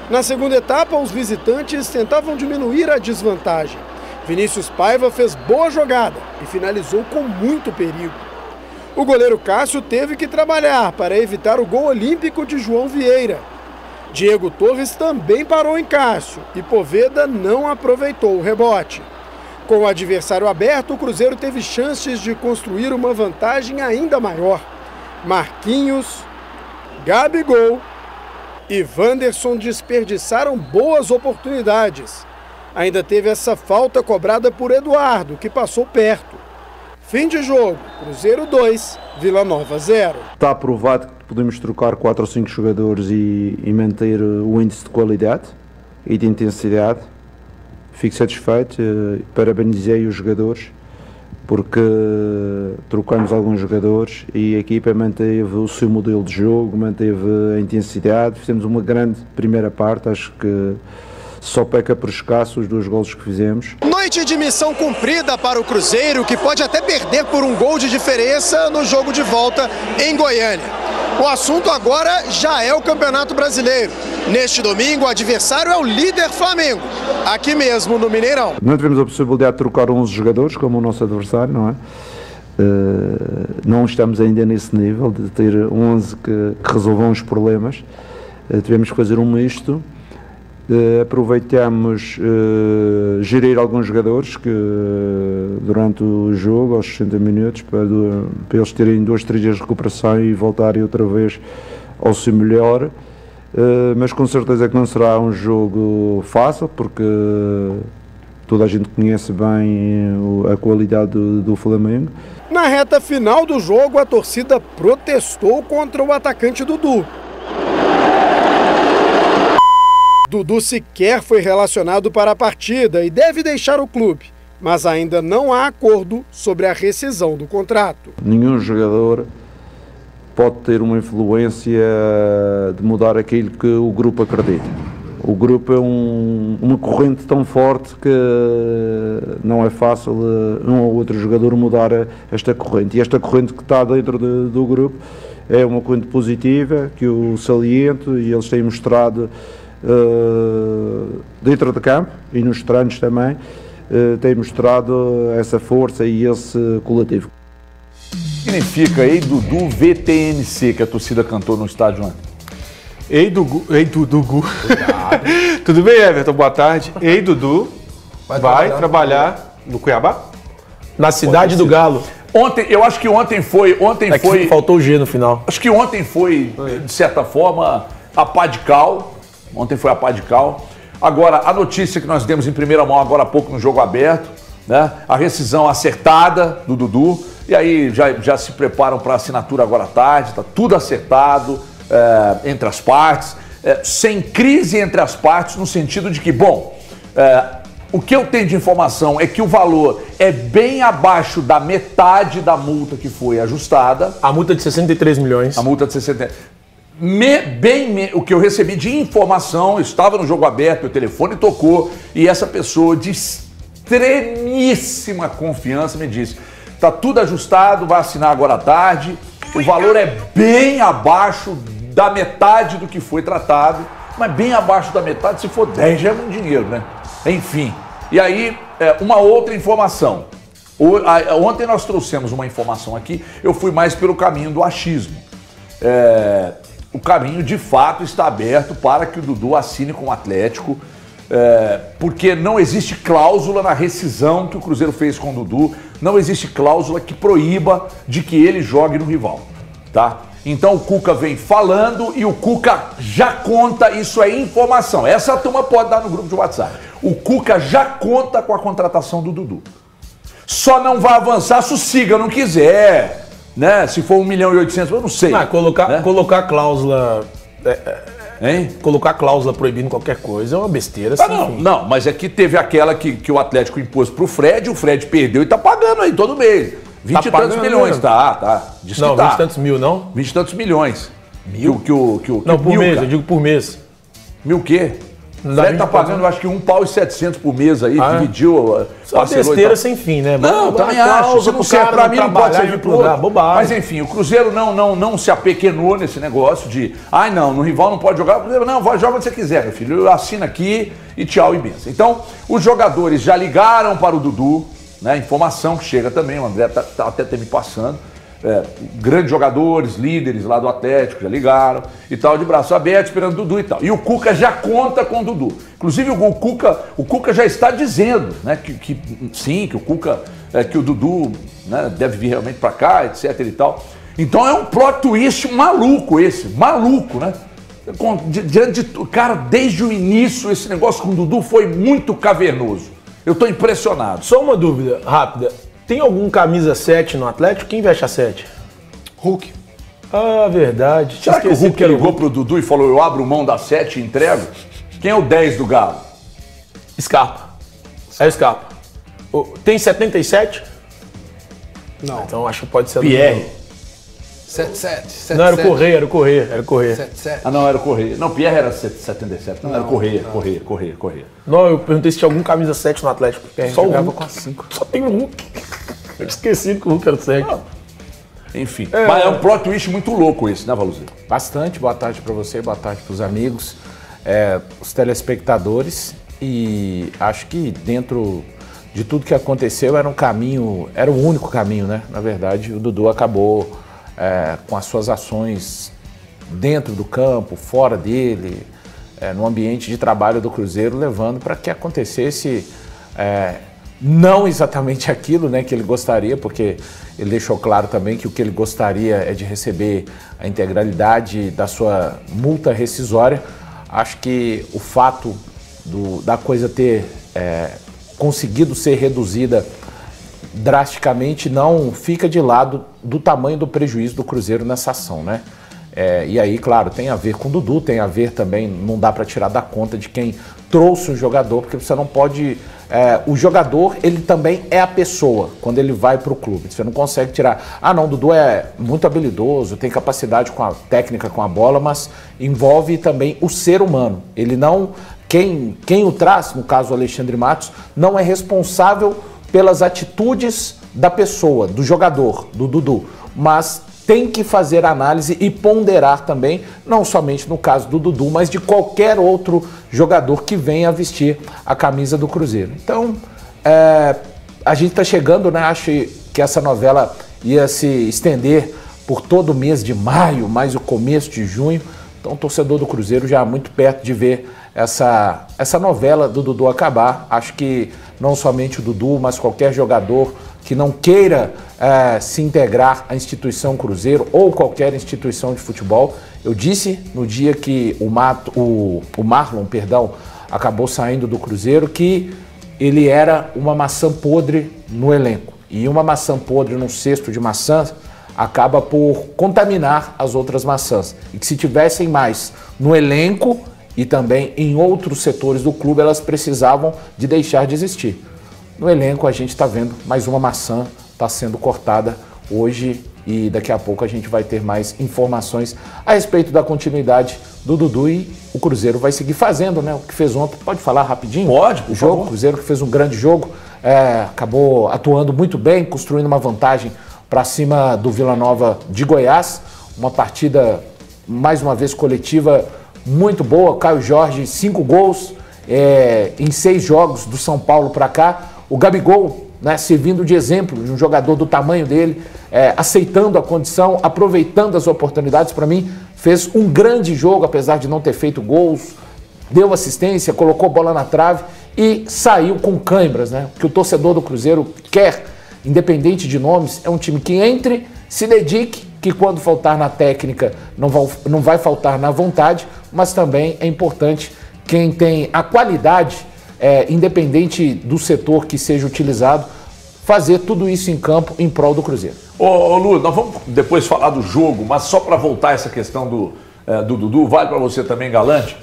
Na segunda etapa, os visitantes tentavam diminuir a desvantagem. Vinícius Paiva fez boa jogada e finalizou com muito perigo. O goleiro Cássio teve que trabalhar para evitar o gol olímpico de João Vieira. Diego Torres também parou em Cássio e Poveda não aproveitou o rebote. Com o adversário aberto, o Cruzeiro teve chances de construir uma vantagem ainda maior. Marquinhos, Gabigol e Wanderson desperdiçaram boas oportunidades. Ainda teve essa falta cobrada por Eduardo, que passou perto. Fim de jogo, Cruzeiro 2, Vila Nova 0. Está aprovado que podemos trocar 4 ou 5 jogadores e manter o índice de qualidade e de intensidade. Fico satisfeito, parabenizei os jogadores porque trocamos alguns jogadores e a equipa manteve o seu modelo de jogo, manteve a intensidade, fizemos uma grande primeira parte, acho que só peca por escasso os 2 golos que fizemos. Noite de missão cumprida para o Cruzeiro, que pode até perder por um gol de diferença no jogo de volta em Goiânia. O assunto agora já é o Campeonato Brasileiro. Neste domingo, o adversário é o líder Flamengo, aqui mesmo no Mineirão. Não tivemos a possibilidade de trocar 11 jogadores, como o nosso adversário, não é? Não estamos ainda nesse nível de ter 11 que resolvam os problemas. Tivemos que fazer um misto. Aproveitamos gerir alguns jogadores que durante o jogo, aos 60 minutos, para eles terem 2, 3 dias de recuperação e voltarem outra vez ao seu melhor, mas com certeza que não será um jogo fácil, porque toda a gente conhece bem a qualidade do Flamengo. Na reta final do jogo, a torcida protestou contra o atacante Dudu. Dudu sequer foi relacionado para a partida e deve deixar o clube, mas ainda não há acordo sobre a rescisão do contrato. Nenhum jogador pode ter uma influência de mudar aquilo que o grupo acredita. O grupo é uma corrente tão forte que não é fácil um ou outro jogador mudar esta corrente. E esta corrente que está dentro do grupo é uma corrente positiva, que eu saliento, e eles têm mostrado dentro de campo e nos treinos também, tem mostrado essa força e esse coletivo. Significa Ei Dudu VTNC, que a torcida cantou no estádio ontem. Ei Dudu. Tudo bem, Everton? Boa tarde. Ei Dudu vai trabalhar no Cuiabá? Na cidade do Galo. Ontem, eu acho que ontem foi. Que faltou o G no final. Acho que ontem foi, de certa forma, a pá de cal. Ontem foi a pá de cal. Agora, a notícia que nós demos em primeira mão agora há pouco no Jogo Aberto, né? A rescisão acertada do Dudu. E aí já se preparam para a assinatura agora à tarde. Está tudo acertado entre as partes. Sem crise entre as partes, no sentido de que, o que eu tenho de informação é que o valor é bem abaixo da metade da multa que foi ajustada. A multa de 63 milhões. A multa de 63. O que eu recebi de informação, estava no Jogo Aberto, o telefone tocou e essa pessoa de extremíssima confiança me disse: tá tudo ajustado, vai assinar agora à tarde, o valor é bem abaixo da metade do que foi tratado, mas bem abaixo da metade, se for 10 já é muito dinheiro, né? Enfim, e aí uma outra informação. Ontem nós trouxemos uma informação aqui, eu fui mais pelo caminho do achismo. O caminho de fato está aberto para que o Dudu assine com o Atlético, porque não existe cláusula na rescisão que o Cruzeiro fez com o Dudu, não existe cláusula que proíba de que ele jogue no rival, tá? Então o Cuca vem falando e o Cuca já conta, isso é informação, essa turma pode dar no grupo de WhatsApp. O Cuca já conta com a contratação do Dudu. Só não vai avançar se o Siga não quiser, né? Se for 1.800.000, eu não sei. Colocar cláusula Hein? Colocar cláusula proibindo qualquer coisa é uma besteira. Assim, não, mas é que teve aquela que o Atlético impôs pro Fred, o Fred perdeu e tá pagando aí todo mês. 20 e tantos milhões, mesmo? Tá. Diz não, que tá. 20 e tantos mil, não? 20 e tantos milhões. Mil? Não, por mês, eu digo por mês. Mil o quê? O Fred tá pagando, acho que £1,700 por mês aí, dividiu. Isso é uma besteira sem fim, né? Não, também acho. Se não serve pra mim, não pode servir pro outro. Bobagem. Mas enfim, o Cruzeiro não se apequenou nesse negócio de, no rival não pode jogar. O Cruzeiro, não, joga onde você quiser, meu filho. Assina aqui e tchau e benção. Então, os jogadores já ligaram para o Dudu, né? Informação que chega também, o André tá até me passando. Grandes jogadores, líderes lá do Atlético já ligaram e tal, de braço aberto, esperando o Dudu e tal. E o Cuca já conta com o Dudu. Inclusive o Cuca já está dizendo, né, que sim, que o Cuca, que o Dudu, né, deve vir realmente para cá, etc e tal. Então é um plot twist maluco, né? Diante de, cara, desde o início esse negócio com o Dudu foi muito cavernoso. Eu tô impressionado. Só uma dúvida rápida. Tem algum camisa 7 no Atlético? Quem veste a 7? Hulk. Ah, verdade. Será que o Hulk ligou pro Dudu e falou, eu abro mão da 7 e entrego? Quem é o 10 do Galo? Scarpa. É o Scarpa. Tem 77? Não. Então acho que pode ser Pierre. 77. Não, era o Correia. 77. Ah, não, era o Correia. Não, Pierre era 77. Não, era o Correia. Não, eu perguntei se tinha algum camisa 7 no Atlético. Só o Hulk. Com a 5. Só tem o Hulk. Eu esqueci que o Hulk era 7. Enfim. Mas é um plot twist muito louco esse, né, Valuzinho? Bastante. Boa tarde para você, boa tarde para os amigos, os telespectadores. E acho que dentro de tudo que aconteceu era o único caminho, né? Na verdade, o Dudu acabou com as suas ações dentro do campo, fora dele, no ambiente de trabalho do Cruzeiro, levando para que acontecesse não exatamente aquilo, né, que ele gostaria, porque ele deixou claro também que o que ele gostaria é de receber a integralidade da sua multa rescisória. Acho que o fato da coisa ter conseguido ser reduzida drasticamente não fica de lado do tamanho do prejuízo do Cruzeiro nessa ação, né? E aí, claro, tem a ver com o Dudu, tem a ver também, não dá para tirar da conta de quem trouxe o jogador, porque você não pode... o jogador, ele também é a pessoa quando ele vai para o clube. Você não consegue tirar... Ah, não, o Dudu é muito habilidoso, tem capacidade com a técnica, com a bola, mas envolve também o ser humano. Ele não... Quem o traz, no caso o Alexandre Matos, não é responsável pelas atitudes da pessoa, do jogador, do Dudu, mas tem que fazer análise e ponderar também, não somente no caso do Dudu, mas de qualquer outro jogador que venha a vestir a camisa do Cruzeiro. Então, a gente está chegando, né? Acho que essa novela ia se estender por todo o mês de maio, mais o começo de junho. Então, o torcedor do Cruzeiro já muito perto de ver essa novela do Dudu acabar. Acho que não somente o Dudu, mas qualquer jogador que não queira se integrar à instituição Cruzeiro ou qualquer instituição de futebol. Eu disse no dia que o Marlon, acabou saindo do Cruzeiro que ele era uma maçã podre no elenco. E uma maçã podre num cesto de maçãs acaba por contaminar as outras maçãs. E que se tivessem mais no elenco e também em outros setores do clube, elas precisavam de deixar de existir. No elenco a gente está vendo mais uma maçã está sendo cortada hoje e daqui a pouco a gente vai ter mais informações a respeito da continuidade do Dudu e o Cruzeiro vai seguir fazendo, né? O que fez ontem, pode falar rapidinho? Pode, o jogo, o Cruzeiro que fez um grande jogo, acabou atuando muito bem, construindo uma vantagem para cima do Vila Nova de Goiás, uma partida mais uma vez coletiva muito boa. Caio Jorge, 5 gols em 6 jogos do São Paulo para cá. O Gabigol, né, servindo de exemplo de um jogador do tamanho dele, aceitando a condição, aproveitando as oportunidades. Para mim, fez um grande jogo, apesar de não ter feito gols, deu assistência, colocou bola na trave e saiu com câimbras, né? O que o torcedor do Cruzeiro quer, independente de nomes, é um time que entre, se dedique, que quando faltar na técnica não vai faltar na vontade, mas também é importante quem tem a qualidade, independente do setor que seja utilizado, fazer tudo isso em campo em prol do Cruzeiro. Ô Lu, nós vamos depois falar do jogo, mas só para voltar a essa questão do Dudu, vale para você também, Galante.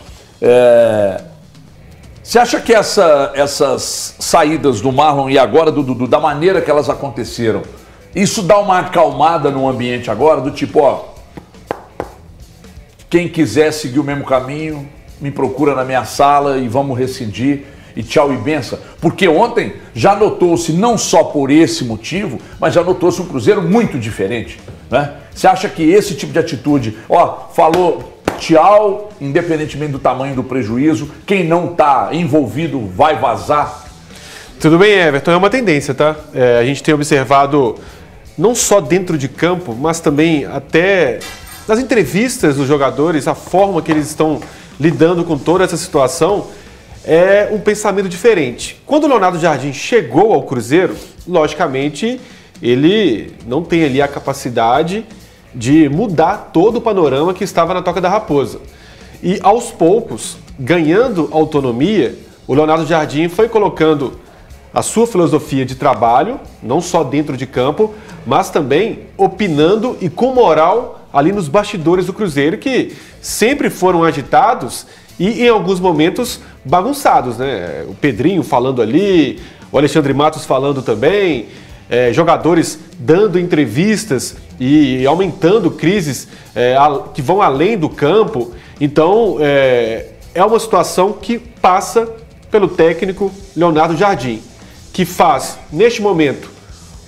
Você acha que essas saídas do Marlon e agora do Dudu, da maneira que elas aconteceram, isso dá uma acalmada no ambiente agora, do tipo, ó, quem quiser seguir o mesmo caminho, me procura na minha sala e vamos rescindir e tchau e benção? Porque ontem já notou-se, não só por esse motivo, mas já notou-se um Cruzeiro muito diferente, né? Você acha que esse tipo de atitude, ó, falou tchau, independentemente do tamanho do prejuízo, quem não está envolvido vai vazar? Tudo bem, Everton, é uma tendência, tá? A gente tem observado, não só dentro de campo, mas também até nas entrevistas dos jogadores, a forma que eles estão lidando com toda essa situação, é um pensamento diferente. Quando o Leonardo Jardim chegou ao Cruzeiro, logicamente, ele não tem ali a capacidade de mudar todo o panorama que estava na Toca da Raposa. E aos poucos, ganhando autonomia, o Leonardo Jardim foi colocando a sua filosofia de trabalho, não só dentro de campo, mas também opinando e com moral ali nos bastidores do Cruzeiro, que sempre foram agitados e em alguns momentos bagunçados, né? O Pedrinho falando ali, o Alexandre Matos falando também, jogadores dando entrevistas e aumentando crises que vão além do campo. Então, é uma situação que passa pelo técnico Leonardo Jardim, que faz, neste momento,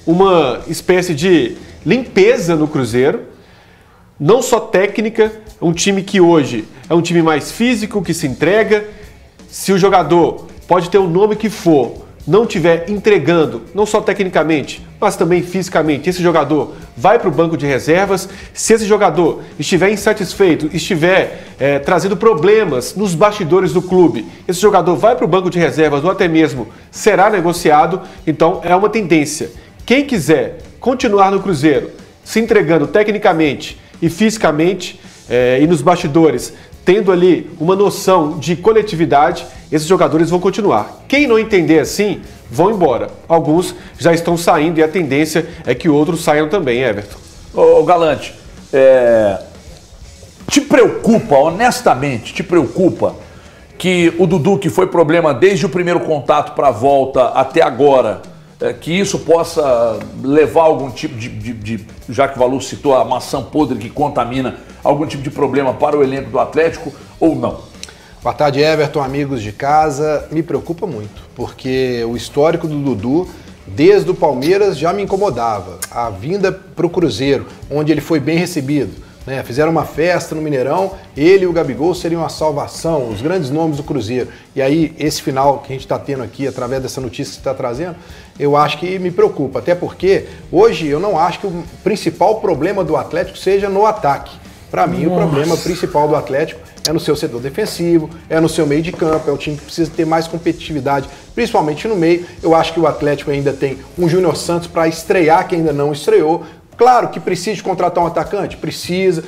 uma espécie de limpeza no Cruzeiro, não só técnica, um time que hoje é um time mais físico, que se entrega. Se o jogador pode ter o nome que for, não estiver entregando, não só tecnicamente, mas também fisicamente, esse jogador vai para o banco de reservas. Se esse jogador estiver insatisfeito, estiver trazendo problemas nos bastidores do clube, esse jogador vai para o banco de reservas ou até mesmo será negociado. Então é uma tendência. Quem quiser continuar no Cruzeiro, se entregando tecnicamente e fisicamente e nos bastidores, tendo ali uma noção de coletividade, esses jogadores vão continuar. Quem não entender assim, vão embora. Alguns já estão saindo e a tendência é que outros saiam também, Everton. Ô Galante, te preocupa, honestamente, te preocupa que o Dudu, que foi problema desde o primeiro contato para a volta até agora, que isso possa levar algum tipo de, já que o Valu citou a maçã podre que contamina, algum tipo de problema para o elenco do Atlético ou não? Boa tarde, Everton, amigos de casa. Me preocupa muito, porque o histórico do Dudu, desde o Palmeiras, já me incomodava. A vinda para o Cruzeiro, onde ele foi bem recebido, né? Fizeram uma festa no Mineirão, ele e o Gabigol seriam a salvação, os grandes nomes do Cruzeiro. E aí, esse final que a gente está tendo aqui, através dessa notícia que você está trazendo, eu acho que me preocupa. Até porque, hoje, eu não acho que o principal problema do Atlético seja no ataque. Para mim, o problema principal do Atlético é no seu setor defensivo, é no seu meio de campo, é um time que precisa ter mais competitividade, principalmente no meio. Eu acho que o Atlético ainda tem um Júnior Santos para estrear, que ainda não estreou. Claro que precisa de contratar um atacante, precisa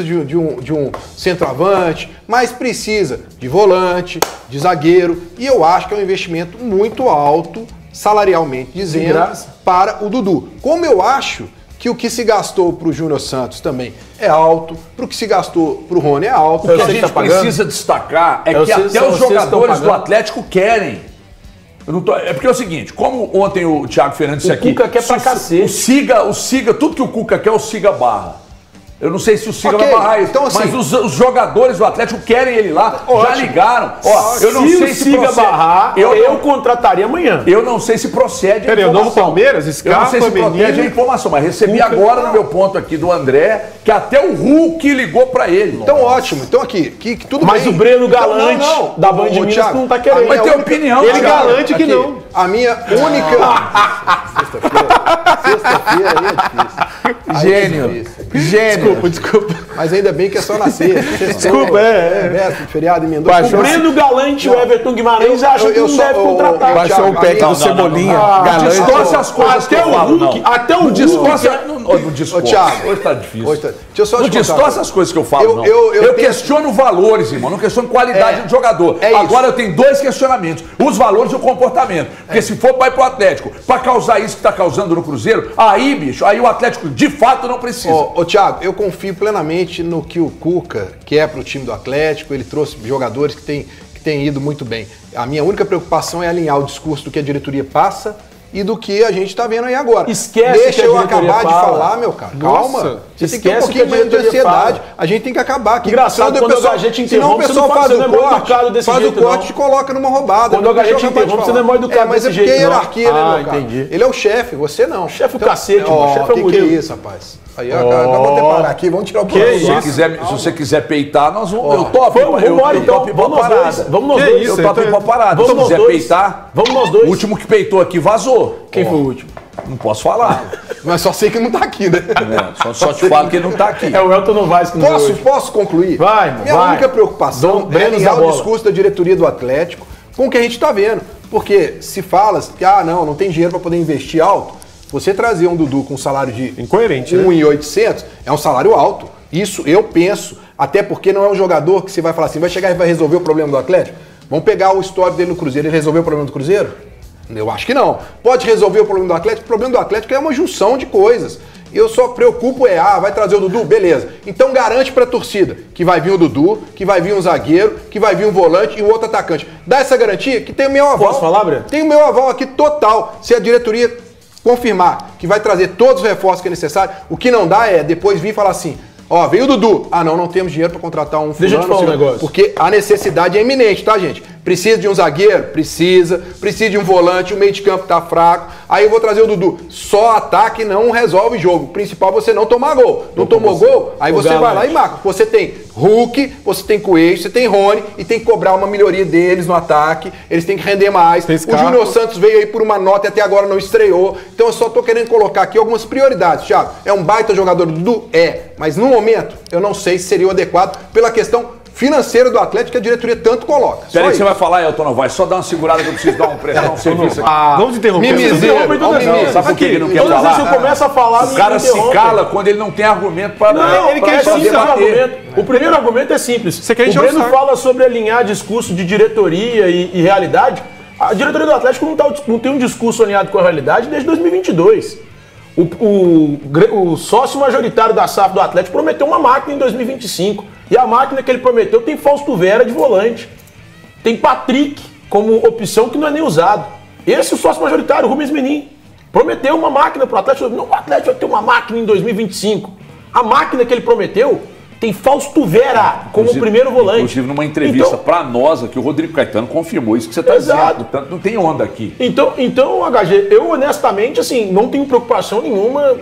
de um centroavante, mas precisa de volante, de zagueiro, e eu acho que é um investimento muito alto, salarialmente dizendo, para o Dudu. Como eu acho que o que se gastou para o Júnior Santos também é alto, para o que se gastou para o Rony é alto. O que a gente precisa destacar é que até os jogadores do Atlético querem. É porque é o seguinte, como ontem o Thiago Fernandes disse aqui... O Cuca quer pra cacete. O Siga, tudo que o Cuca quer, o Siga barra. Eu não sei se o Siga vai barrar isso, então, assim, mas os jogadores do Atlético querem ele lá, já ligaram. Ó, eu não sei se Siga barrar, eu contrataria amanhã. Eu não sei se procede a informação. Peraí, o novo Palmeiras, Scarpa, eu não sei se procede a informação, mas recebi Cuca, agora no meu ponto aqui do André, que até o Hulk ligou pra ele. Então ótimo, então aqui, tudo mas bem. Mas o Breno Galante da Band Minas não tá querendo. Mas tem opinião, ele garante que não. A minha única... Sexta-feira aí é difícil. Gênio. Gênio. Desculpa. Mas ainda bem que é só na sexta. Desculpa, feriado emendou. O Breno Galante e o Everton Guimarães acham que não deve contratar. Baixou o pé do Cebolinha. Galante. Distorce as coisas que eu falo, não. Até o distorce. Não, Thiago, hoje tá difícil. Não distorce as coisas que eu falo, não. Eu questiono valores, irmão. Não questiono qualidade do jogador. Agora eu tenho dois questionamentos. Os valores e o comportamento. Porque se for para ir pro Atlético, para causar isso que tá causando no Cruzeiro, aí, bicho, aí o Atlético de fato não precisa. Ô, Thiago, eu confio plenamente no que o Cuca quer pro time do Atlético, ele trouxe jogadores que têm ido muito bem. A minha única preocupação é alinhar o discurso do que a diretoria passa e do que a gente tá vendo aí agora. Esquece. Deixa eu acabar de falar, meu cara. Calma. Você tem que ter um pouquinho mais de ansiedade. A gente tem que acabar aqui. Engraçado, quando a gente interrompe, senão o pessoal faz o corte e coloca numa roubada. Quando a gente interrompe, você não é mais educado desse jeito, mas é porque é hierarquia, né, meu cara? Entendi. Ele é o chefe, você não. Chefe o cacete, mano. Chefe é o Murilo. Que é isso, rapaz? Aí, vamos ter que parar aqui, vamos tirar o problema. Se você quiser peitar, nós vamos. Eu topo. Eu topo ir pra parada. Vamos nós dois. Eu topo ir pra parada. Se quiser peitar, vamos nós dois. O último que peitou aqui vazou. Quem foi o último? Não posso falar. Mas só sei que não tá aqui, né? Só te falo que ele não tá aqui. É o Elton Novaes que não tá. Posso concluir? Vai, Minha única preocupação é alinhar o discurso da diretoria do Atlético com o que a gente tá vendo. Porque se fala que, não tem dinheiro para poder investir alto, você trazer um Dudu com um salário de incoerente, 1.800 é um salário alto. Isso eu penso, até porque não é um jogador que você vai falar assim, vai chegar e vai resolver o problema do Atlético. Vamos pegar o histórico dele no Cruzeiro, ele resolveu o problema do Cruzeiro? Eu acho que não. Pode resolver o problema do Atlético? O problema do Atlético é uma junção de coisas. Eu só preocupo vai trazer o Dudu? Beleza. Então garante pra torcida que vai vir o Dudu, que vai vir um zagueiro, que vai vir um volante e um outro atacante. Dá essa garantia que tem o meu aval. Posso falar, Breno? Tem o meu aval aqui total. Se a diretoria confirmar que vai trazer todos os reforços que é necessário, o que não dá é depois vir e falar assim, veio o Dudu. não temos dinheiro para contratar um fulano. Deixa eu te falar um negócio. Porque a necessidade é iminente, tá, gente? Precisa de um zagueiro? Precisa de um volante, o meio de campo tá fraco. Aí eu vou trazer o Dudu. Só ataque não resolve jogo. O principal é você não tomar gol. Não tomou gol? Aí você vai lá e marca. Você tem Hulk, você tem Coelho, você tem Rony e tem que cobrar uma melhoria deles no ataque. Eles têm que render mais. O Júnior Santos veio aí por uma nota e até agora não estreou. Então eu só tô querendo colocar aqui algumas prioridades, Thiago. É um baita jogador do Dudu? Mas no momento eu não sei se seria o adequado pela questão financeira do Atlético que a diretoria tanto coloca. Peraí que você vai falar, Elton Novaes. Só dá uma segurada que eu preciso dar um pressão, um serviço aqui. Vamos interromper. Sabe por que ele não quer falar? Às vezes eu começo a falar, o cara se cala quando ele não tem argumento para ele quer só argumento. O primeiro argumento é simples. O Breno fala sobre alinhar discurso de diretoria e realidade. A diretoria do Atlético não tem um discurso alinhado com a realidade desde 2022. O sócio majoritário da SAF do Atlético prometeu uma máquina em 2025. E a máquina que ele prometeu tem Fausto Vera de volante. Tem Patrick como opção que não é nem usado. Esse é o sócio majoritário, o Rubens Menin. Prometeu uma máquina para o Atlético. Não, o Atlético vai ter uma máquina em 2025. A máquina que ele prometeu tem Fausto Vera como primeiro volante. Inclusive, numa entrevista para nós aqui, o Rodrigo Caetano confirmou isso que você está dizendo. Portanto, não tem onda aqui. Então, HG, eu honestamente, assim, não tenho preocupação nenhuma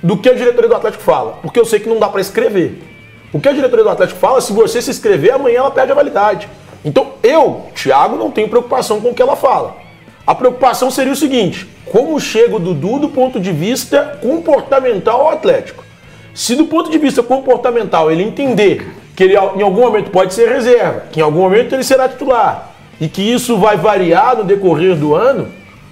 do que a diretoria do Atlético fala. Porque eu sei que não dá para escrever. O que a diretoria do Atlético fala, se você se inscrever, amanhã ela perde a validade. Então, eu, Thiago, não tenho preocupação com o que ela fala. A preocupação seria o seguinte: como chega o Dudu do ponto de vista comportamental ao Atlético? Se do ponto de vista comportamental ele entender que ele em algum momento pode ser reserva, que em algum momento ele será titular, e que isso vai variar no decorrer do ano,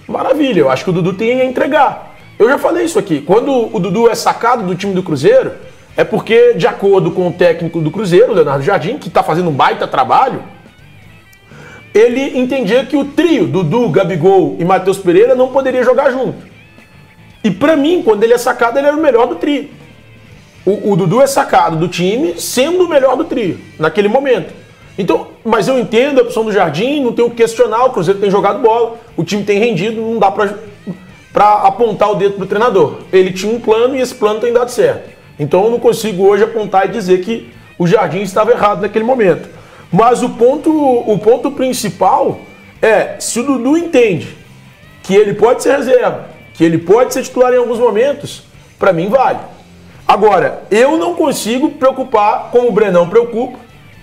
maravilha, eu acho que o Dudu tem a entregar. Eu já falei isso aqui, quando o Dudu é sacado do time do Cruzeiro, é porque, de acordo com o técnico do Cruzeiro, Leonardo Jardim, que está fazendo um baita trabalho, ele entendia que o trio, Dudu, Gabigol e Matheus Pereira, não poderia jogar junto. E para mim, quando ele é sacado, ele era o melhor do trio. O Dudu é sacado do time sendo o melhor do trio, naquele momento. Então, mas eu entendo a opção do Jardim, não tenho o que questionar, o Cruzeiro tem jogado bola, o time tem rendido, não dá para apontar o dedo pro treinador. Ele tinha um plano e esse plano tem dado certo. Então eu não consigo hoje apontar e dizer que o Jardim estava errado naquele momento. Mas o ponto principal é, se o Dudu entende que ele pode ser reserva, que ele pode ser titular em alguns momentos, para mim vale. Agora, eu não consigo preocupar, como o Brenão preocupa,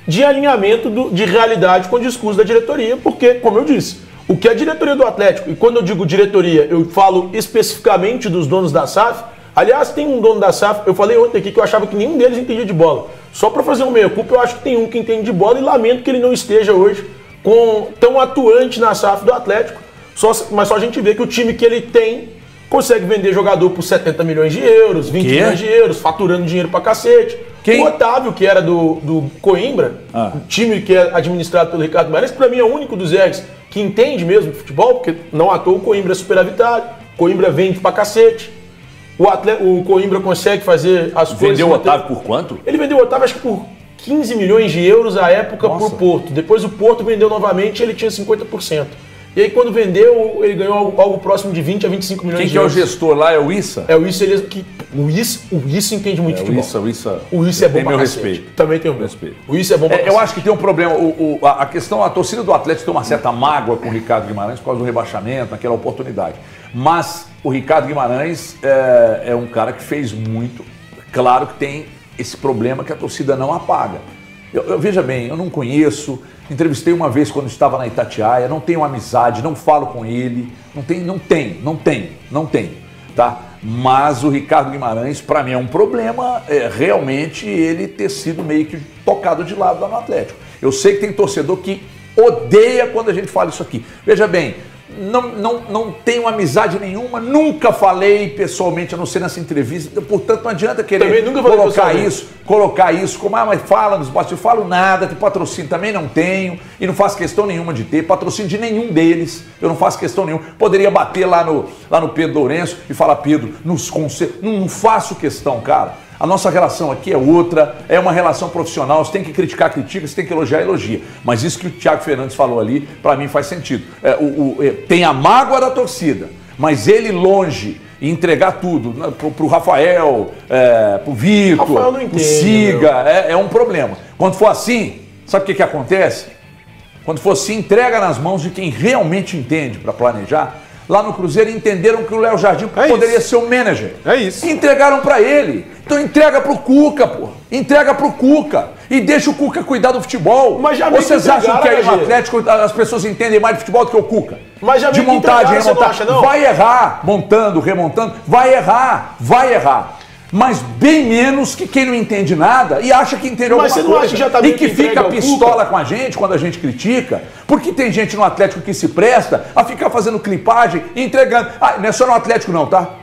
de alinhamento de realidade com o discurso da diretoria, porque, como eu disse, o que a diretoria do Atlético, e quando eu digo diretoria, eu falo especificamente dos donos da SAF. Aliás, tem um dono da SAF, eu falei ontem aqui que eu achava que nenhum deles entendia de bola. Só para fazer um meia-culpa, eu acho que tem um que entende de bola e lamento que ele não esteja hoje tão atuante na SAF do Atlético. Mas só a gente vê que o time que ele tem consegue vender jogador por 70 milhões de euros, 20 milhões de euros, faturando dinheiro pra cacete. O Otávio, que era do Coimbra, o time que é administrado pelo Ricardo Mares, pra mim é o único dos Ergs que entende mesmo de futebol, porque não à toa o Coimbra é superavitário. Coimbra vende pra cacete. O Coimbra consegue fazer as coisas... Vendeu o Otávio por quanto? Ele vendeu o Otávio, acho que por 15 milhões de euros à época por Porto. Depois o Porto vendeu novamente e ele tinha 50%. E aí quando vendeu, ele ganhou algo próximo de 20 a 25 milhões de euros. Quem que é o gestor lá? É o Issa? É o Issa, o Issa entende muito de futebol. O Issa é bom tem pra meu cacete. respeito. Também tem o meu respeito. O Issa é bom pra Eu acho que tem um problema. A questão, a torcida do Atlético tem uma certa mágoa com o Ricardo Guimarães por causa do rebaixamento, naquela oportunidade. Mas o Ricardo Guimarães é um cara que fez muito. Claro que tem esse problema que a torcida não apaga. Veja bem, eu não conheço, entrevistei uma vez quando estava na Itatiaia, não tenho amizade, não falo com ele, não tem, tá? Mas o Ricardo Guimarães, para mim, é um problema realmente ele ter sido meio que tocado de lado lá no Atlético. Eu sei que tem torcedor que odeia quando a gente fala isso aqui. Veja bem, não tenho amizade nenhuma, nunca falei pessoalmente, a não ser nessa entrevista, portanto não adianta querer colocar isso como, mas fala nos bastidores, falo nada, de patrocínio também não tenho, e não faço questão nenhuma de ter, patrocínio de nenhum deles, eu não faço questão nenhuma, poderia bater lá no Pedro Lourenço e falar, Pedro, não faço questão, cara. A nossa relação aqui é outra, é uma relação profissional, você tem que criticar, critica, você tem que elogiar, elogia. Mas isso que o Thiago Fernandes falou ali, para mim faz sentido. Tem a mágoa da torcida, mas ele longe e entregar tudo pro Rafael, pro Vitor, pro Siga, é um problema. Quando for assim, sabe o que acontece? Quando for assim, entrega nas mãos de quem realmente entende para planejar. Lá no Cruzeiro entenderam que o Léo Jardim poderia ser o manager. É isso. E entregaram para ele. Então entrega pro Cuca, pô. Entrega pro Cuca. E deixa o Cuca cuidar do futebol. Mas já vocês acham que aí no Atlético as pessoas entendem mais de futebol do que o Cuca? Mas já de montagem, remontagem. Não? Vai errar, montando, remontando. Vai errar. Mas bem menos que quem não entende nada e acha que entende alguma coisa. Acha que já tá e que fica pistola com a gente quando a gente critica, porque tem gente no Atlético que se presta a ficar fazendo clipagem e entregando. Não é só no Atlético não, tá?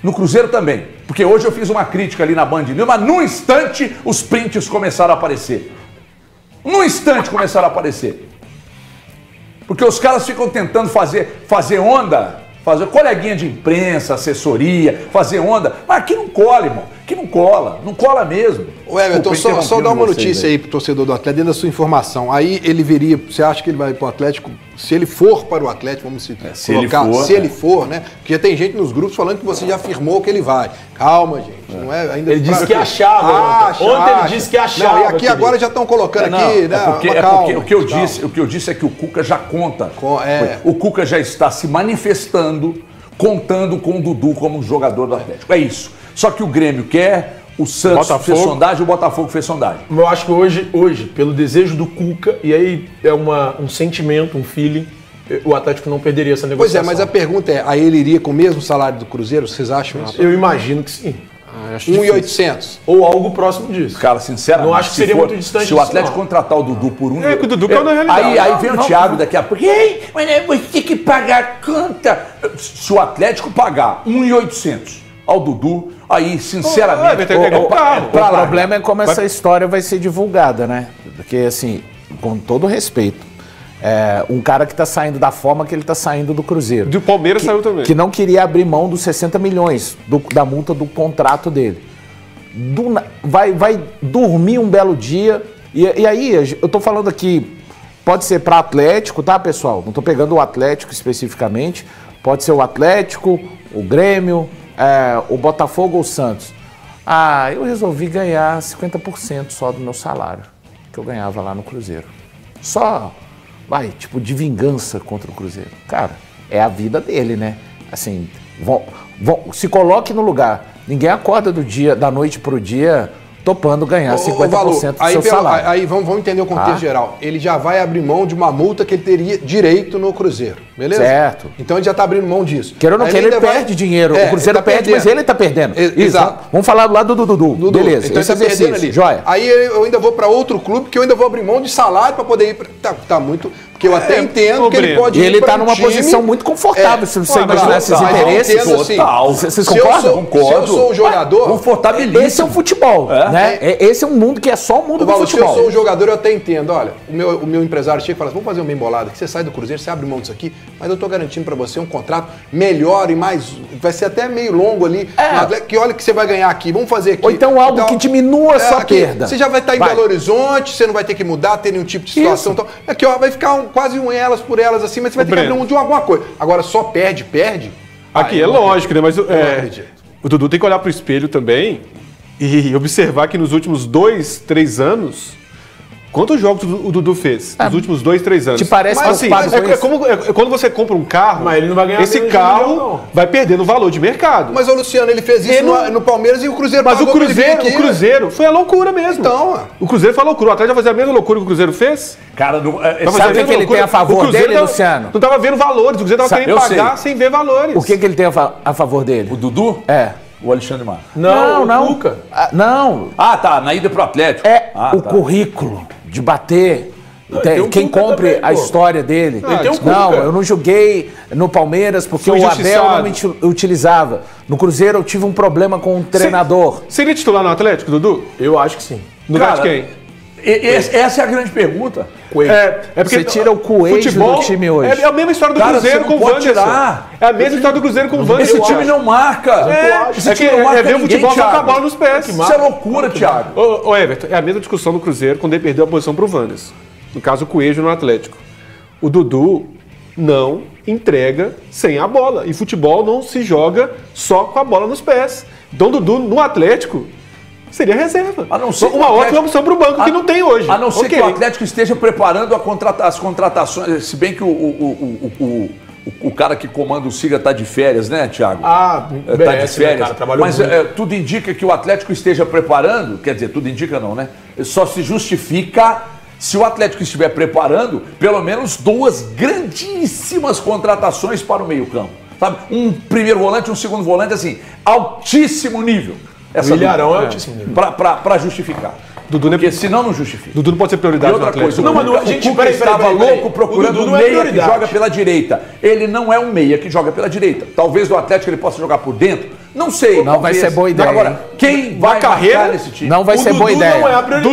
No Cruzeiro também. Porque hoje eu fiz uma crítica ali na Band News, mas num instante os prints começaram a aparecer. Num instante começaram a aparecer. Porque os caras ficam tentando fazer onda, fazer coleguinha de imprensa, assessoria, fazer onda. Mas aqui não cola, irmão. Aqui não cola mesmo. Ô Everton, só dar uma notícia aí pro torcedor do Atlético, dentro da sua informação. Aí ele viria, você acha que ele vai pro Atlético, se ele for para o Atlético, vamos colocar, se ele for, né? Porque tem gente nos grupos falando que você já afirmou que ele vai. Calma, gente. Não é ainda. Ele disse que achava. Ontem ele disse que achava. Não, e aqui agora já estão colocando aqui, né? Porque o que eu disse é que o Cuca já conta. O Cuca já está se manifestando, contando com o Dudu como jogador do Atlético. É isso. Só que o Grêmio quer, o Santos fez sondagem, o Botafogo fez sondagem. Eu acho que hoje, pelo desejo do Cuca, e aí é um sentimento, um feeling, o Atlético não perderia essa negociação. Pois é, mas a pergunta é, aí ele iria com o mesmo salário do Cruzeiro? Vocês acham isso? Eu imagino que sim. 1.800 ou algo próximo disso. Cara, sinceramente, não acho que seria muito distante. Se o Atlético contratar o Dudu por um... o Dudu caiu na realidade. Aí vem o Thiago daqui a pouco. Ei, mas você tem que pagar conta. Se o Atlético pagar 1.800 ao Dudu, aí, sinceramente... O problema é como essa história vai ser divulgada, né? Porque, assim, com todo respeito, um cara que está saindo da forma que ele está saindo do Cruzeiro. Do Palmeiras saiu também. Que não queria abrir mão dos 60 milhões da multa do contrato dele. Vai dormir um belo dia. E aí, eu tô falando aqui, pode ser para Atlético, tá, pessoal? Não tô pegando o Atlético especificamente. Pode ser o Atlético, o Grêmio, o Botafogo ou o Santos. Eu resolvi ganhar 50% só do meu salário que eu ganhava lá no Cruzeiro. Só... tipo, de vingança contra o Cruzeiro. Cara, é a vida dele, né? Assim, se coloque no lugar. Ninguém acorda da noite pro dia topando ganhar 50% do seu salário. Aí vamos entender o contexto geral. Ele já vai abrir mão de uma multa que ele teria direito no Cruzeiro, beleza? Certo. Então ele já está abrindo mão disso. Queira ou não queira, ele perde dinheiro. O Cruzeiro perde, mas ele está perdendo. Exato. Vamos falar do lado do Dudu. Beleza. Então ele está perdendo ali. Joia. Aí eu ainda vou para outro clube que eu ainda vou abrir mão de salário para poder ir para... Tá muito... Porque eu até entendo que ele pode ir. E ele está numa posição muito confortável, se você imaginar esses interesses. Total. Vocês concordam? Concordo. Se eu sou o jogador... Confortabilíssimo. Esse é o futebol. Né? Esse é um mundo que é só o mundo do futebol. Se eu sou um jogador, eu até entendo. Olha, o meu empresário chega e fala assim, vamos fazer um bem bolado, que você sai do Cruzeiro, você abre mão disso aqui, mas eu tô garantindo pra você um contrato melhor e mais... Vai ser até meio longo ali. Que olha que você vai ganhar aqui, vamos fazer aqui. Ou então algo que diminua a sua perda. Você já vai estar em Belo Horizonte, você não vai ter que mudar, ter nenhum tipo de situação. Então, aqui, ó, vai ficar quase elas por elas assim, mas você vai ter que abrir mão de alguma coisa. Agora, só perde. Aqui, é lógico, né? Mas o Dudu tem que olhar pro espelho também e observar que nos últimos 2, 3 anos, quantos jogos o Dudu fez? Nos últimos 2, 3 anos. Te parece assim, quando você compra um carro, mas ele não vai ganhar esse carro vai perdendo valor de mercado. Mas o Luciano, ele fez isso no Palmeiras e o Cruzeiro pagou. Mas o Cruzeiro foi a loucura mesmo. Então, o Cruzeiro foi a loucura. O Atlético vai fazer a mesma loucura que o Cruzeiro fez? Cara, sabe o que ele tem a favor dele, Luciano? Não estava vendo valores. O Cruzeiro estava querendo pagar sem ver valores. O que ele tem a favor dele? O Dudu? É. O Alexandre Matos? Não. O Cuca? Não. Ah, tá. Na ida pro Atlético. Currículo de bater. Quem compre a história dele. Eu não joguei no Palmeiras porque o Abel não me utilizava. No Cruzeiro eu tive um problema com o treinador. Seria titular no Atlético, Dudu? Eu acho que sim. No lugar de quem? Essa é a grande pergunta. Porque você tira o Coelho do time hoje. É a mesma história do Cruzeiro com o Wanderson. É a mesma história do Cruzeiro com o Wanderson. Esse time não marca. Esse time não marca ver o futebol com a bola nos pés. Isso é loucura, Thiago. Ô Everton, é a mesma discussão do Cruzeiro quando ele perdeu a posição pro Wanderson. No caso, o Coelho no Atlético. O Dudu não entrega sem a bola. E futebol não se joga só com a bola nos pés. Então, o Dudu no Atlético seria reserva. A não ser uma ótima opção para o banco que não tem hoje. A não ser que o Atlético esteja preparando as contratações. Se bem que o cara que comanda o Siga está de férias, né, Thiago? Tá de férias. Né, cara? Mas tudo indica que o Atlético esteja preparando, quer dizer, tudo indica não, né? Só se justifica se o Atlético estiver preparando pelo menos 2 grandíssimas contratações para o meio-campo. Sabe? Um primeiro volante, um segundo volante, assim, altíssimo nível. O Ilharão é altíssimo nível. Para justificar. Porque senão não justifica. Dudu não pode ser prioridade no Atlético. Não, mas a gente estava louco procurando um meia que joga pela direita. Ele não é um meia que joga pela direita. Talvez no Atlético ele possa jogar por dentro. Não sei. Não vai ser boa ideia. Agora, quem vai marcar nesse time? Não vai ser boa ideia.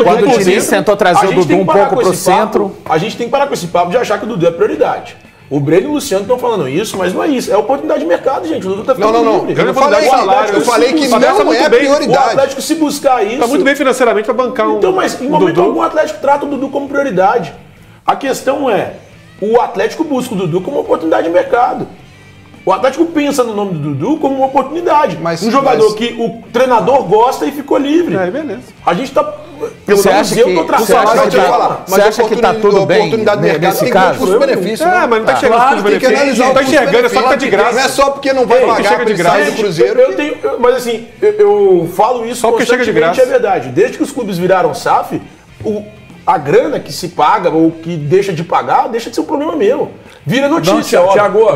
Quando o Diniz tentou trazer o Dudu um pouco pro centro. A gente tem que parar com esse papo de achar que o Dudu é prioridade. O Breno e o Luciano estão falando isso, mas não é isso. É oportunidade de mercado, gente. O Dudu tá ficando livre. Eu falei que não é prioridade. O Atlético, se buscar isso... Tá muito bem financeiramente para bancar Então, mas em momento algum o Atlético trata o Dudu como prioridade. A questão é, o Atlético busca o Dudu como oportunidade de mercado. O Atlético pensa no nome do Dudu como uma oportunidade. Um jogador que o treinador gosta e ficou livre. Beleza. A gente tá... Você acha que tá tudo bem nesse caso? Benefício, mas não tá chegando os benefícios. Não tá enxergando, é só que tá de graça. Não é só porque não vai pagar de graça do Cruzeiro. Mas assim, eu falo isso só porque chega de graça. É verdade. Desde que os clubes viraram SAF, a grana que se paga ou que deixa de pagar, deixa de ser um problema meu. Vira notícia, Thiago. Não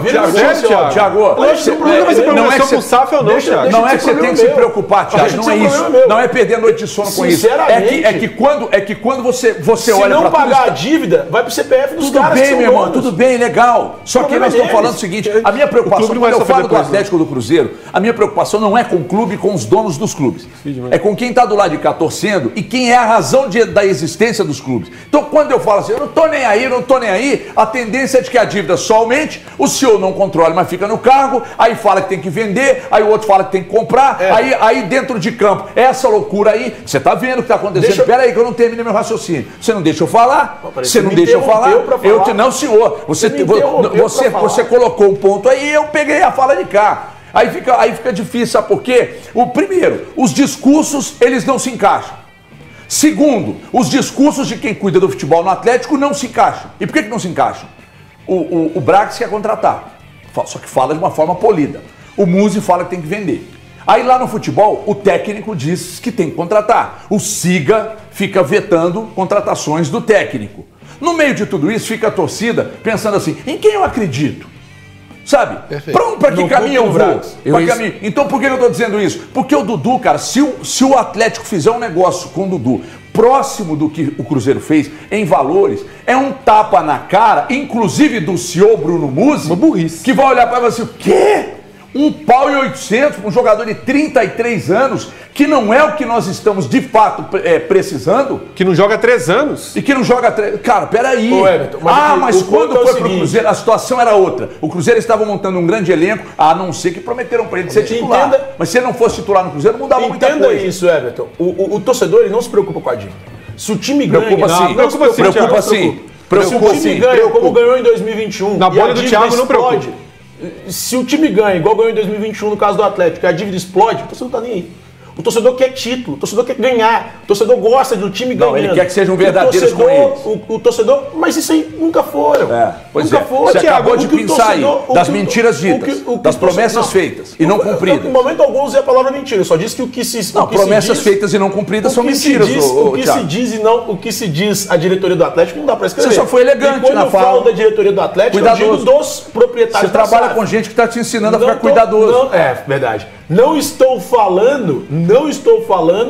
é que você SAF ou não, Thiago. Não é que você tem que se preocupar, Thiago. Não é isso. Não é perder a noite de sono com isso. É que quando você olha para se não pagar a dívida, vai pro CPF dos caras. Tudo bem, meu irmão, tudo bem, legal. Só que nós estamos falando o seguinte, a minha preocupação, quando eu falo do Atlético do Cruzeiro, a minha preocupação não é com o clube, com os donos dos clubes. É com quem está do lado de cá torcendo e quem é a razão da existência dos clubes. Então, quando eu falo assim, eu não tô nem aí, a tendência é de que a dívida só aumente, o senhor não controla, mas fica no cargo, aí fala que tem que vender, aí o outro fala que tem que comprar, aí dentro de campo, essa loucura aí, você tá vendo o que tá acontecendo? Pera aí que eu não terminei meu raciocínio. Você não deixa eu falar? Você não deixa eu falar? Não, senhor. Você colocou um ponto aí e eu peguei a fala de cá. Aí fica difícil, sabe por quê? Primeiro, os discursos, eles não se encaixam. Segundo, os discursos de quem cuida do futebol no Atlético não se encaixam. E por que não se encaixam? O Brax quer contratar, só que fala de uma forma polida. O Muzi fala que tem que vender. Aí lá no futebol, o técnico diz que tem que contratar. O Siga fica vetando contratações do técnico. No meio de tudo isso, fica a torcida pensando assim, em quem eu acredito? Sabe? Para que caminho eu vou? Então por que eu estou dizendo isso? Porque o Dudu, cara, se o Atlético fizer um negócio com o Dudu próximo do que o Cruzeiro fez em valores, é um tapa na cara, inclusive do senhor Bruno Musi, uma burrice, que vai olhar para você, o quê? 1,8 pau para um jogador de 33 anos, que não é o que nós estamos de fato precisando. Que não joga há 3 anos. E que não joga há 3... Cara, peraí. Ô, Everton, mas quando foi pro Cruzeiro, a situação era outra. O Cruzeiro estava montando um grande elenco, a não ser que prometeram para ele ser titular. Mas se ele não fosse titular no Cruzeiro, mudava muita coisa. Entenda isso, Everton. O torcedor ele não se preocupa com a dívida. Se o time ganha... Preocupa sim. Se o time ganha, como ganhou em 2021, na bola do Thiago não preocupa. Se o time ganha, igual ganhou em 2021 no caso do Atlético, e a dívida explode, o torcedor não tá nem aí. O torcedor quer título, o torcedor quer ganhar, o torcedor gosta do time ganhando. Ele quer que sejam verdadeiros com eles. O torcedor, mas isso aí nunca foram. Nunca foram. Você acabou de pensar aí das mentiras ditas, das promessas feitas e não cumpridas. Em momento algum usei a palavra mentira, eu só disse que o que se... Não, promessas feitas e não cumpridas são mentiras. O que se diz e não, o que se diz a diretoria do Atlético não dá para escrever. Você só foi elegante na fala. Quando eu falo da diretoria do Atlético, eu digo dos proprietários. Você trabalha com gente que está te ensinando a ficar cuidadoso. Verdade. Não estou falando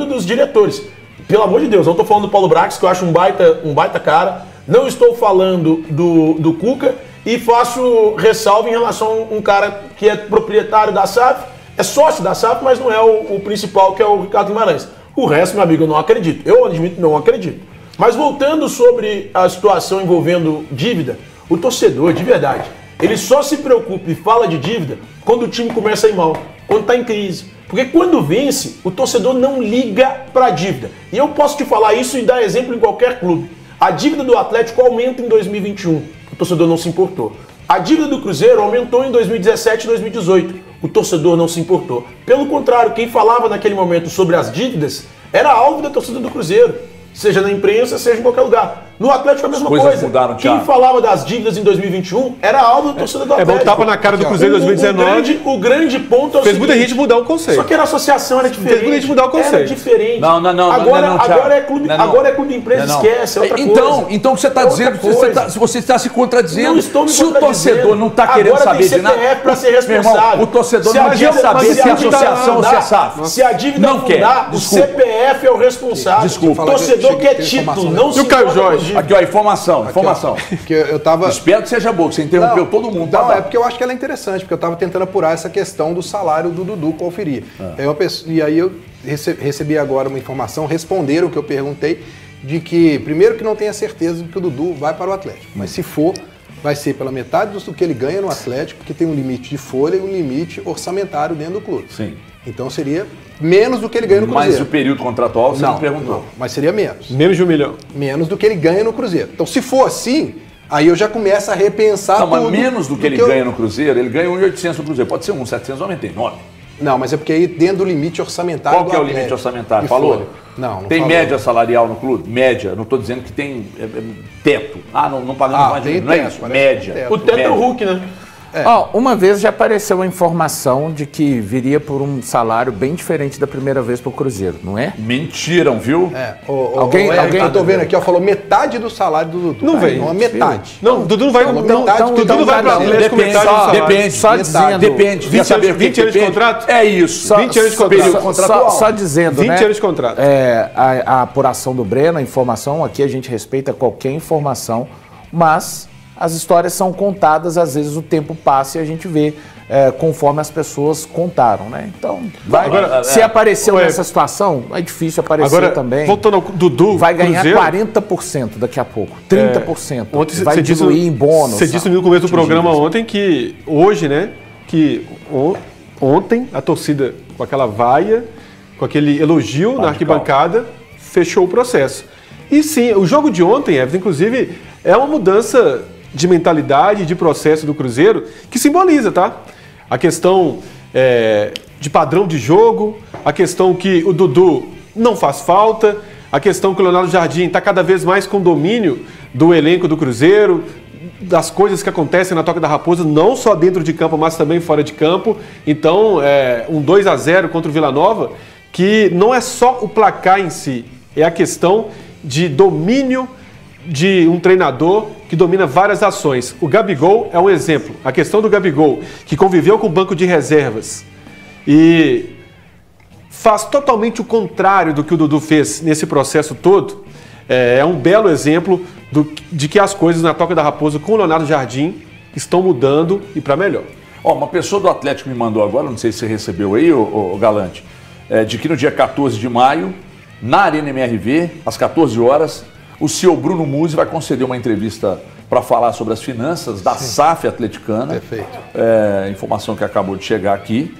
dos diretores. Pelo amor de Deus, não estou falando do Paulo Brax, que eu acho um baita cara. Não estou falando do Cuca e faço ressalva em relação a um cara que é proprietário da SAF, é sócio da SAF, mas não é o principal, que é o Ricardo Guimarães. O resto, meu amigo, eu não acredito. Eu admito, não acredito. Mas voltando sobre a situação envolvendo dívida, o torcedor, de verdade, ele só se preocupa e fala de dívida quando o time começa a ir mal, quando está em crise. Porque quando vence, o torcedor não liga para a dívida. E eu posso te falar isso e dar exemplo em qualquer clube. A dívida do Atlético aumenta em 2021. O torcedor não se importou. A dívida do Cruzeiro aumentou em 2017 e 2018. O torcedor não se importou. Pelo contrário, quem falava naquele momento sobre as dívidas era alvo da torcida do Cruzeiro. Seja na imprensa, seja em qualquer lugar. No Atlético é a mesma coisa. Mudaram, quem falava das dívidas em 2021 era alvo da torcida do Atlético. É bom tapa na cara do Cruzeiro em 2019. O grande ponto é o fez muita gente mudar o conceito. Só que a associação era diferente. Fez muita gente mudar o conceito. Era diferente. Não, agora é clube empresa, esquece, é outra coisa. Então o que você está dizendo, você está se contradizendo. Não estou me se o torcedor não está querendo saber de nada, para ser responsável. Irmão, o torcedor não quer saber se é associação ou se é SAF. Se a dívida não mudar, o CPF é o responsável. Desculpa. O torcedor quer título, não se o Caio Jorge. Aqui, ó, informação. Porque eu tava... Espero que seja boa, que você interrompeu todo mundo. Não, é porque eu acho que ela é interessante, porque eu estava tentando apurar essa questão do salário do Dudu, qual seria. E aí eu recebi agora uma informação, responderam o que eu perguntei, de que, primeiro, que não tenha certeza de que o Dudu vai para o Atlético, mas se for, vai ser pela metade do que ele ganha no Atlético, porque tem um limite de folha e um limite orçamentário dentro do clube. Sim. Então seria menos do que ele ganha no Cruzeiro. Mas o período contratual você não perguntou. Não, mas seria menos. Menos de 1 milhão. Menos do que ele ganha no Cruzeiro. Então se for assim, aí eu já começo a repensar tudo. Mas menos do que ele ganha no Cruzeiro, ele ganha 1.800 no Cruzeiro. Pode ser 1.799. Não, mas é porque aí dentro do limite orçamentário Qual que é o limite orçamentário? Falou? Não tem falou. Média salarial no clube? Média. Não estou dizendo que tem teto. Não pagamos mais dinheiro. Não é isso. Média. O teto é o Hulk, né? Uma vez já apareceu a informação de que viria por um salário bem diferente da primeira vez para o Cruzeiro, não é? Mentiram, viu? Alguém eu tô vendo aqui, falou metade do salário do Dudu. Não vem. Não, metade. Não, o Dudu não vai. Dudu não vai para o Atlético metade do salário. Depende. Só dizendo. Depende. 20 anos de contrato? É isso. 20 anos de contrato. Só dizendo, 20 anos de contrato. A apuração do Breno, a informação, aqui a gente respeita qualquer informação, mas as histórias são contadas, às vezes o tempo passa e a gente vê conforme as pessoas contaram, né? Então, se apareceu nessa situação, é difícil aparecer também. Voltando ao Dudu, vai ganhar Cruzeiro, 40% daqui a pouco, 30%. Ontem vai diluir em bônus. Você disse no começo do programa ontem que hoje, né, que ontem a torcida com aquela vaia, com aquele elogio na arquibancada, fechou o processo. E sim, o jogo de ontem, Everton, inclusive, é uma mudança de mentalidade, de processo do Cruzeiro, que simboliza, tá? A questão de padrão de jogo, a questão que o Dudu não faz falta, a questão que o Leonardo Jardim está cada vez mais com domínio do elenco do Cruzeiro, das coisas que acontecem na Toca da Raposa, não só dentro de campo, mas também fora de campo. Então, um 2-0 contra o Vila Nova, que não é só o placar em si, é a questão de domínio de um treinador que domina várias ações. O Gabigol é um exemplo. A questão do Gabigol, que conviveu com o banco de reservas e faz totalmente o contrário do que o Dudu fez nesse processo todo, é um belo exemplo de que as coisas na Toca da Raposa com o Leonardo Jardim estão mudando e para melhor. Ó, uma pessoa do Atlético me mandou agora, não sei se você recebeu aí, ô Galante, de que no dia 14 de maio, na Arena MRV, às 14 horas, o senhor Bruno Musi vai conceder uma entrevista para falar sobre as finanças da SAF atleticana. Perfeito. Informação que acabou de chegar aqui.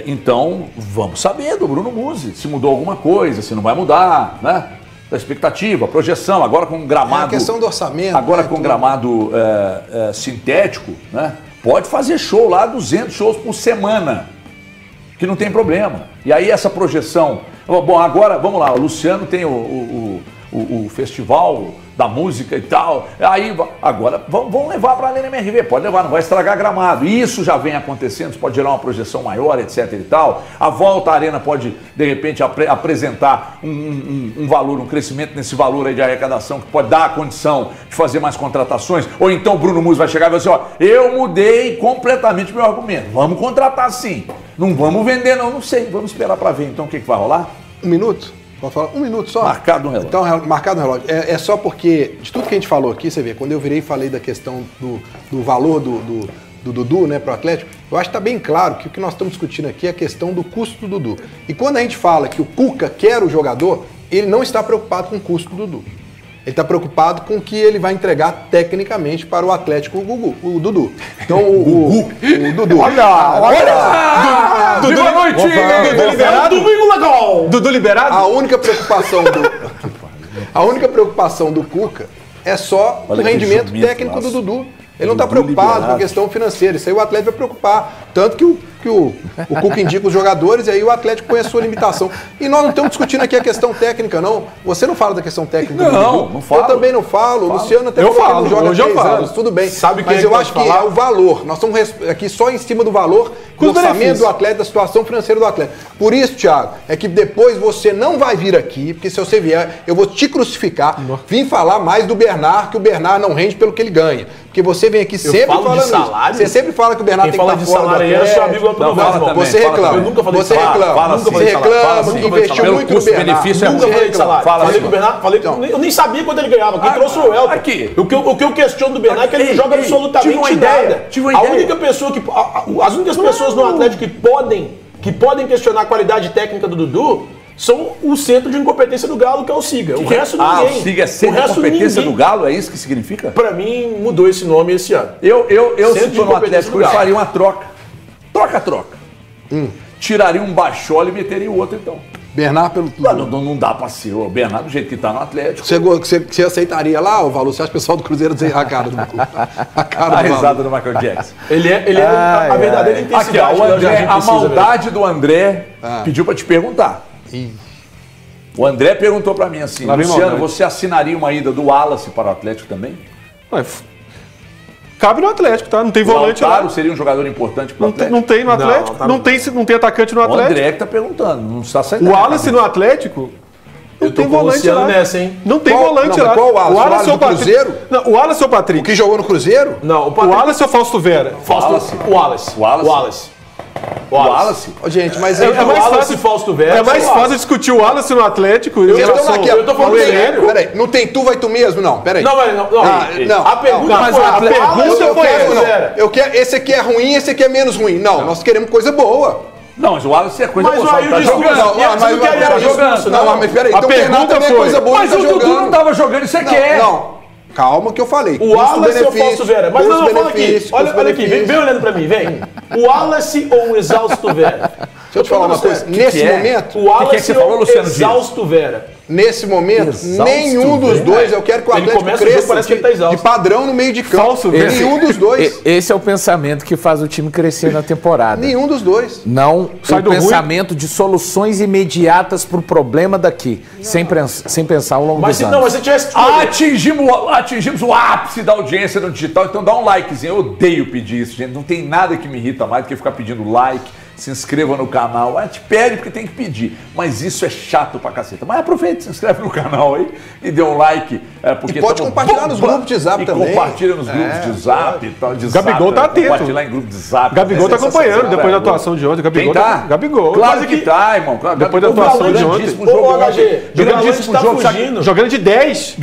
Então, vamos saber do Bruno Musi, se mudou alguma coisa, se não vai mudar, né? Da expectativa, projeção, agora com gramado... É a questão do orçamento. Agora com gramado sintético, né? Pode fazer show lá, 200 shows por semana, que não tem problema. E aí essa projeção... Bom, agora, vamos lá, o Luciano tem o festival da música e tal, aí agora vamos levar para a Arena MRV, pode levar, não vai estragar gramado. Isso já vem acontecendo, isso pode gerar uma projeção maior, etc e tal. A volta à Arena pode, de repente, apresentar um valor, um crescimento nesse valor aí de arrecadação, que pode dar a condição de fazer mais contratações. Ou então o Bruno Musi vai chegar e vai dizer, ó, eu mudei completamente meu argumento, vamos contratar sim, não vamos vender não sei, vamos esperar para ver. Então o que vai rolar? 1 minuto? Pode falar? 1 minuto só? Marcado no relógio. Então, marcado no relógio. É só porque, de tudo que a gente falou aqui, você vê, quando eu virei e falei da questão do valor do Dudu, né, para o Atlético, eu acho que está bem claro que o que nós estamos discutindo aqui é a questão do custo do Dudu. E quando a gente fala que o Cuca quer o jogador, ele não está preocupado com o custo do Dudu. Ele está preocupado com o que ele vai entregar tecnicamente para o Atlético, o Dudu. Então, o Dudu. Olha! Dudu, boa noite! Dudu liberado? Domingo legal! Dudu liberado? A única preocupação do Cuca é só o rendimento técnico do Dudu. Ele não está preocupado com a questão financeira. Isso aí o Atlético vai preocupar. Tanto que o Cuca indica os jogadores e aí o Atlético põe a sua limitação. E nós não estamos discutindo aqui a questão técnica, não. Você não fala da questão técnica do Dudu. Não falo. Eu também não falo. O Luciano até falou que não joga 3 anos. Tudo bem. Mas eu acho que é o valor. Nós estamos aqui só em cima do valor, do orçamento do Atlético, da situação financeira do Atlético. Por isso, Thiago, é que depois você não vai vir aqui, porque se você vier, eu vou te crucificar, vim falar mais do Bernard, que o Bernard não rende pelo que ele ganha. Porque você vem aqui sempre falando isso. Você sempre fala que o Bernardo tem que estar fora do Atlético. Seu amigo você reclama. Eu nunca falei você reclama. Você reclama que investiu muito no Bernardo. Nunca falei de salário. Falei com o Bernardo, eu nem sabia quanto ele ganhava. Quem trouxe o Elton. O que eu questiono do Bernardo é que ele não joga absolutamente nada. A única pessoa que... As únicas pessoas no Atlético que podem questionar a qualidade técnica do Dudu são o centro de incompetência do Galo, que é o Siga. O resto ninguém. O Siga é centro de incompetência do Galo? É isso que significa? Pra mim, mudou esse nome esse ano. Eu se estou no Atlético, eu faria uma troca. Troca. Tiraria um Bachola e meteria o outro, então. Bernardo pelo tudo. Não dá pra ser. O Bernardo, do jeito que tá no Atlético. Você aceitaria lá, o valor? Você acha que o pessoal do Cruzeiro dizer a cara do a risada do Michael Jackson. Ele é a verdadeira intensidade. Aqui, a maldade do André pediu pra te perguntar. O André perguntou pra mim assim, Luciano, você assinaria uma ida do Wallace para o Atlético também? Cabe no Atlético, tá? Não tem volante lá. Seria um jogador importante para o Atlético? Não tem no Atlético, não tem atacante no Atlético. O André que tá perguntando, não está saindo. O Wallace no Atlético? Não tem volante lá. Não tem volante lá. Qual o Wallace? O Cruzeiro? Não, o Wallace ou o Patrick? O que jogou no Cruzeiro? Não, o Wallace ou o Fausto Vera? O Wallace. Gente, mas é mais fácil Fausto Vera. É mais fácil discutir o Wallace no Atlético. Eu tô falando sério. Peraí, não tem tu, vai tu mesmo? Não, peraí. Não. A pergunta foi essa. Eu quero, esse aqui é ruim, esse aqui é menos ruim. Não, nós queremos coisa boa. Não, mas o Wallace é coisa boa. Mas aí o discurso, mas peraí, então o Bernardo também é coisa boa. Mas o Dudu não tava jogando, isso é que é. Não. Calma que eu falei. O Wallace ou o Fausto Vera? Mas não, fala aqui. Olha aqui, vem olhando pra mim, vem. O Wallace ou o Exausto Vera? Deixa eu te falar uma coisa. Nesse momento... O Wallace ou o Exausto Vera? Nesse momento, nenhum dos dois. Eu quero que o Atlético cresça de padrão no meio de campo. Nenhum dos dois. Esse é o pensamento que faz o time crescer na temporada. Nenhum dos dois. Não o pensamento de soluções imediatas para o problema daqui, sem pensar ao longo dos anos. Não, mas se tivesse... Atingimos o ápice da audiência no digital, então dá um likezinho. Eu odeio pedir isso, gente. Não tem nada que me irrita mais do que ficar pedindo like. Se inscreva no canal. A gente pede porque tem que pedir. Mas isso é chato pra caceta. Mas aproveita, se inscreve no canal aí e dê um like. Porque e pode compartilhar nos grupos de zap também. Compartilha nos grupos de zap e tal. Gabigol tá atento. Compartilhar em grupo de zap. Gabigol tá acompanhando depois da atuação de ontem. Gabigol tá? Gabigol. Claro que tá, irmão. Depois da atuação de ontem. Grandíssimo jogo. Jogando de 10.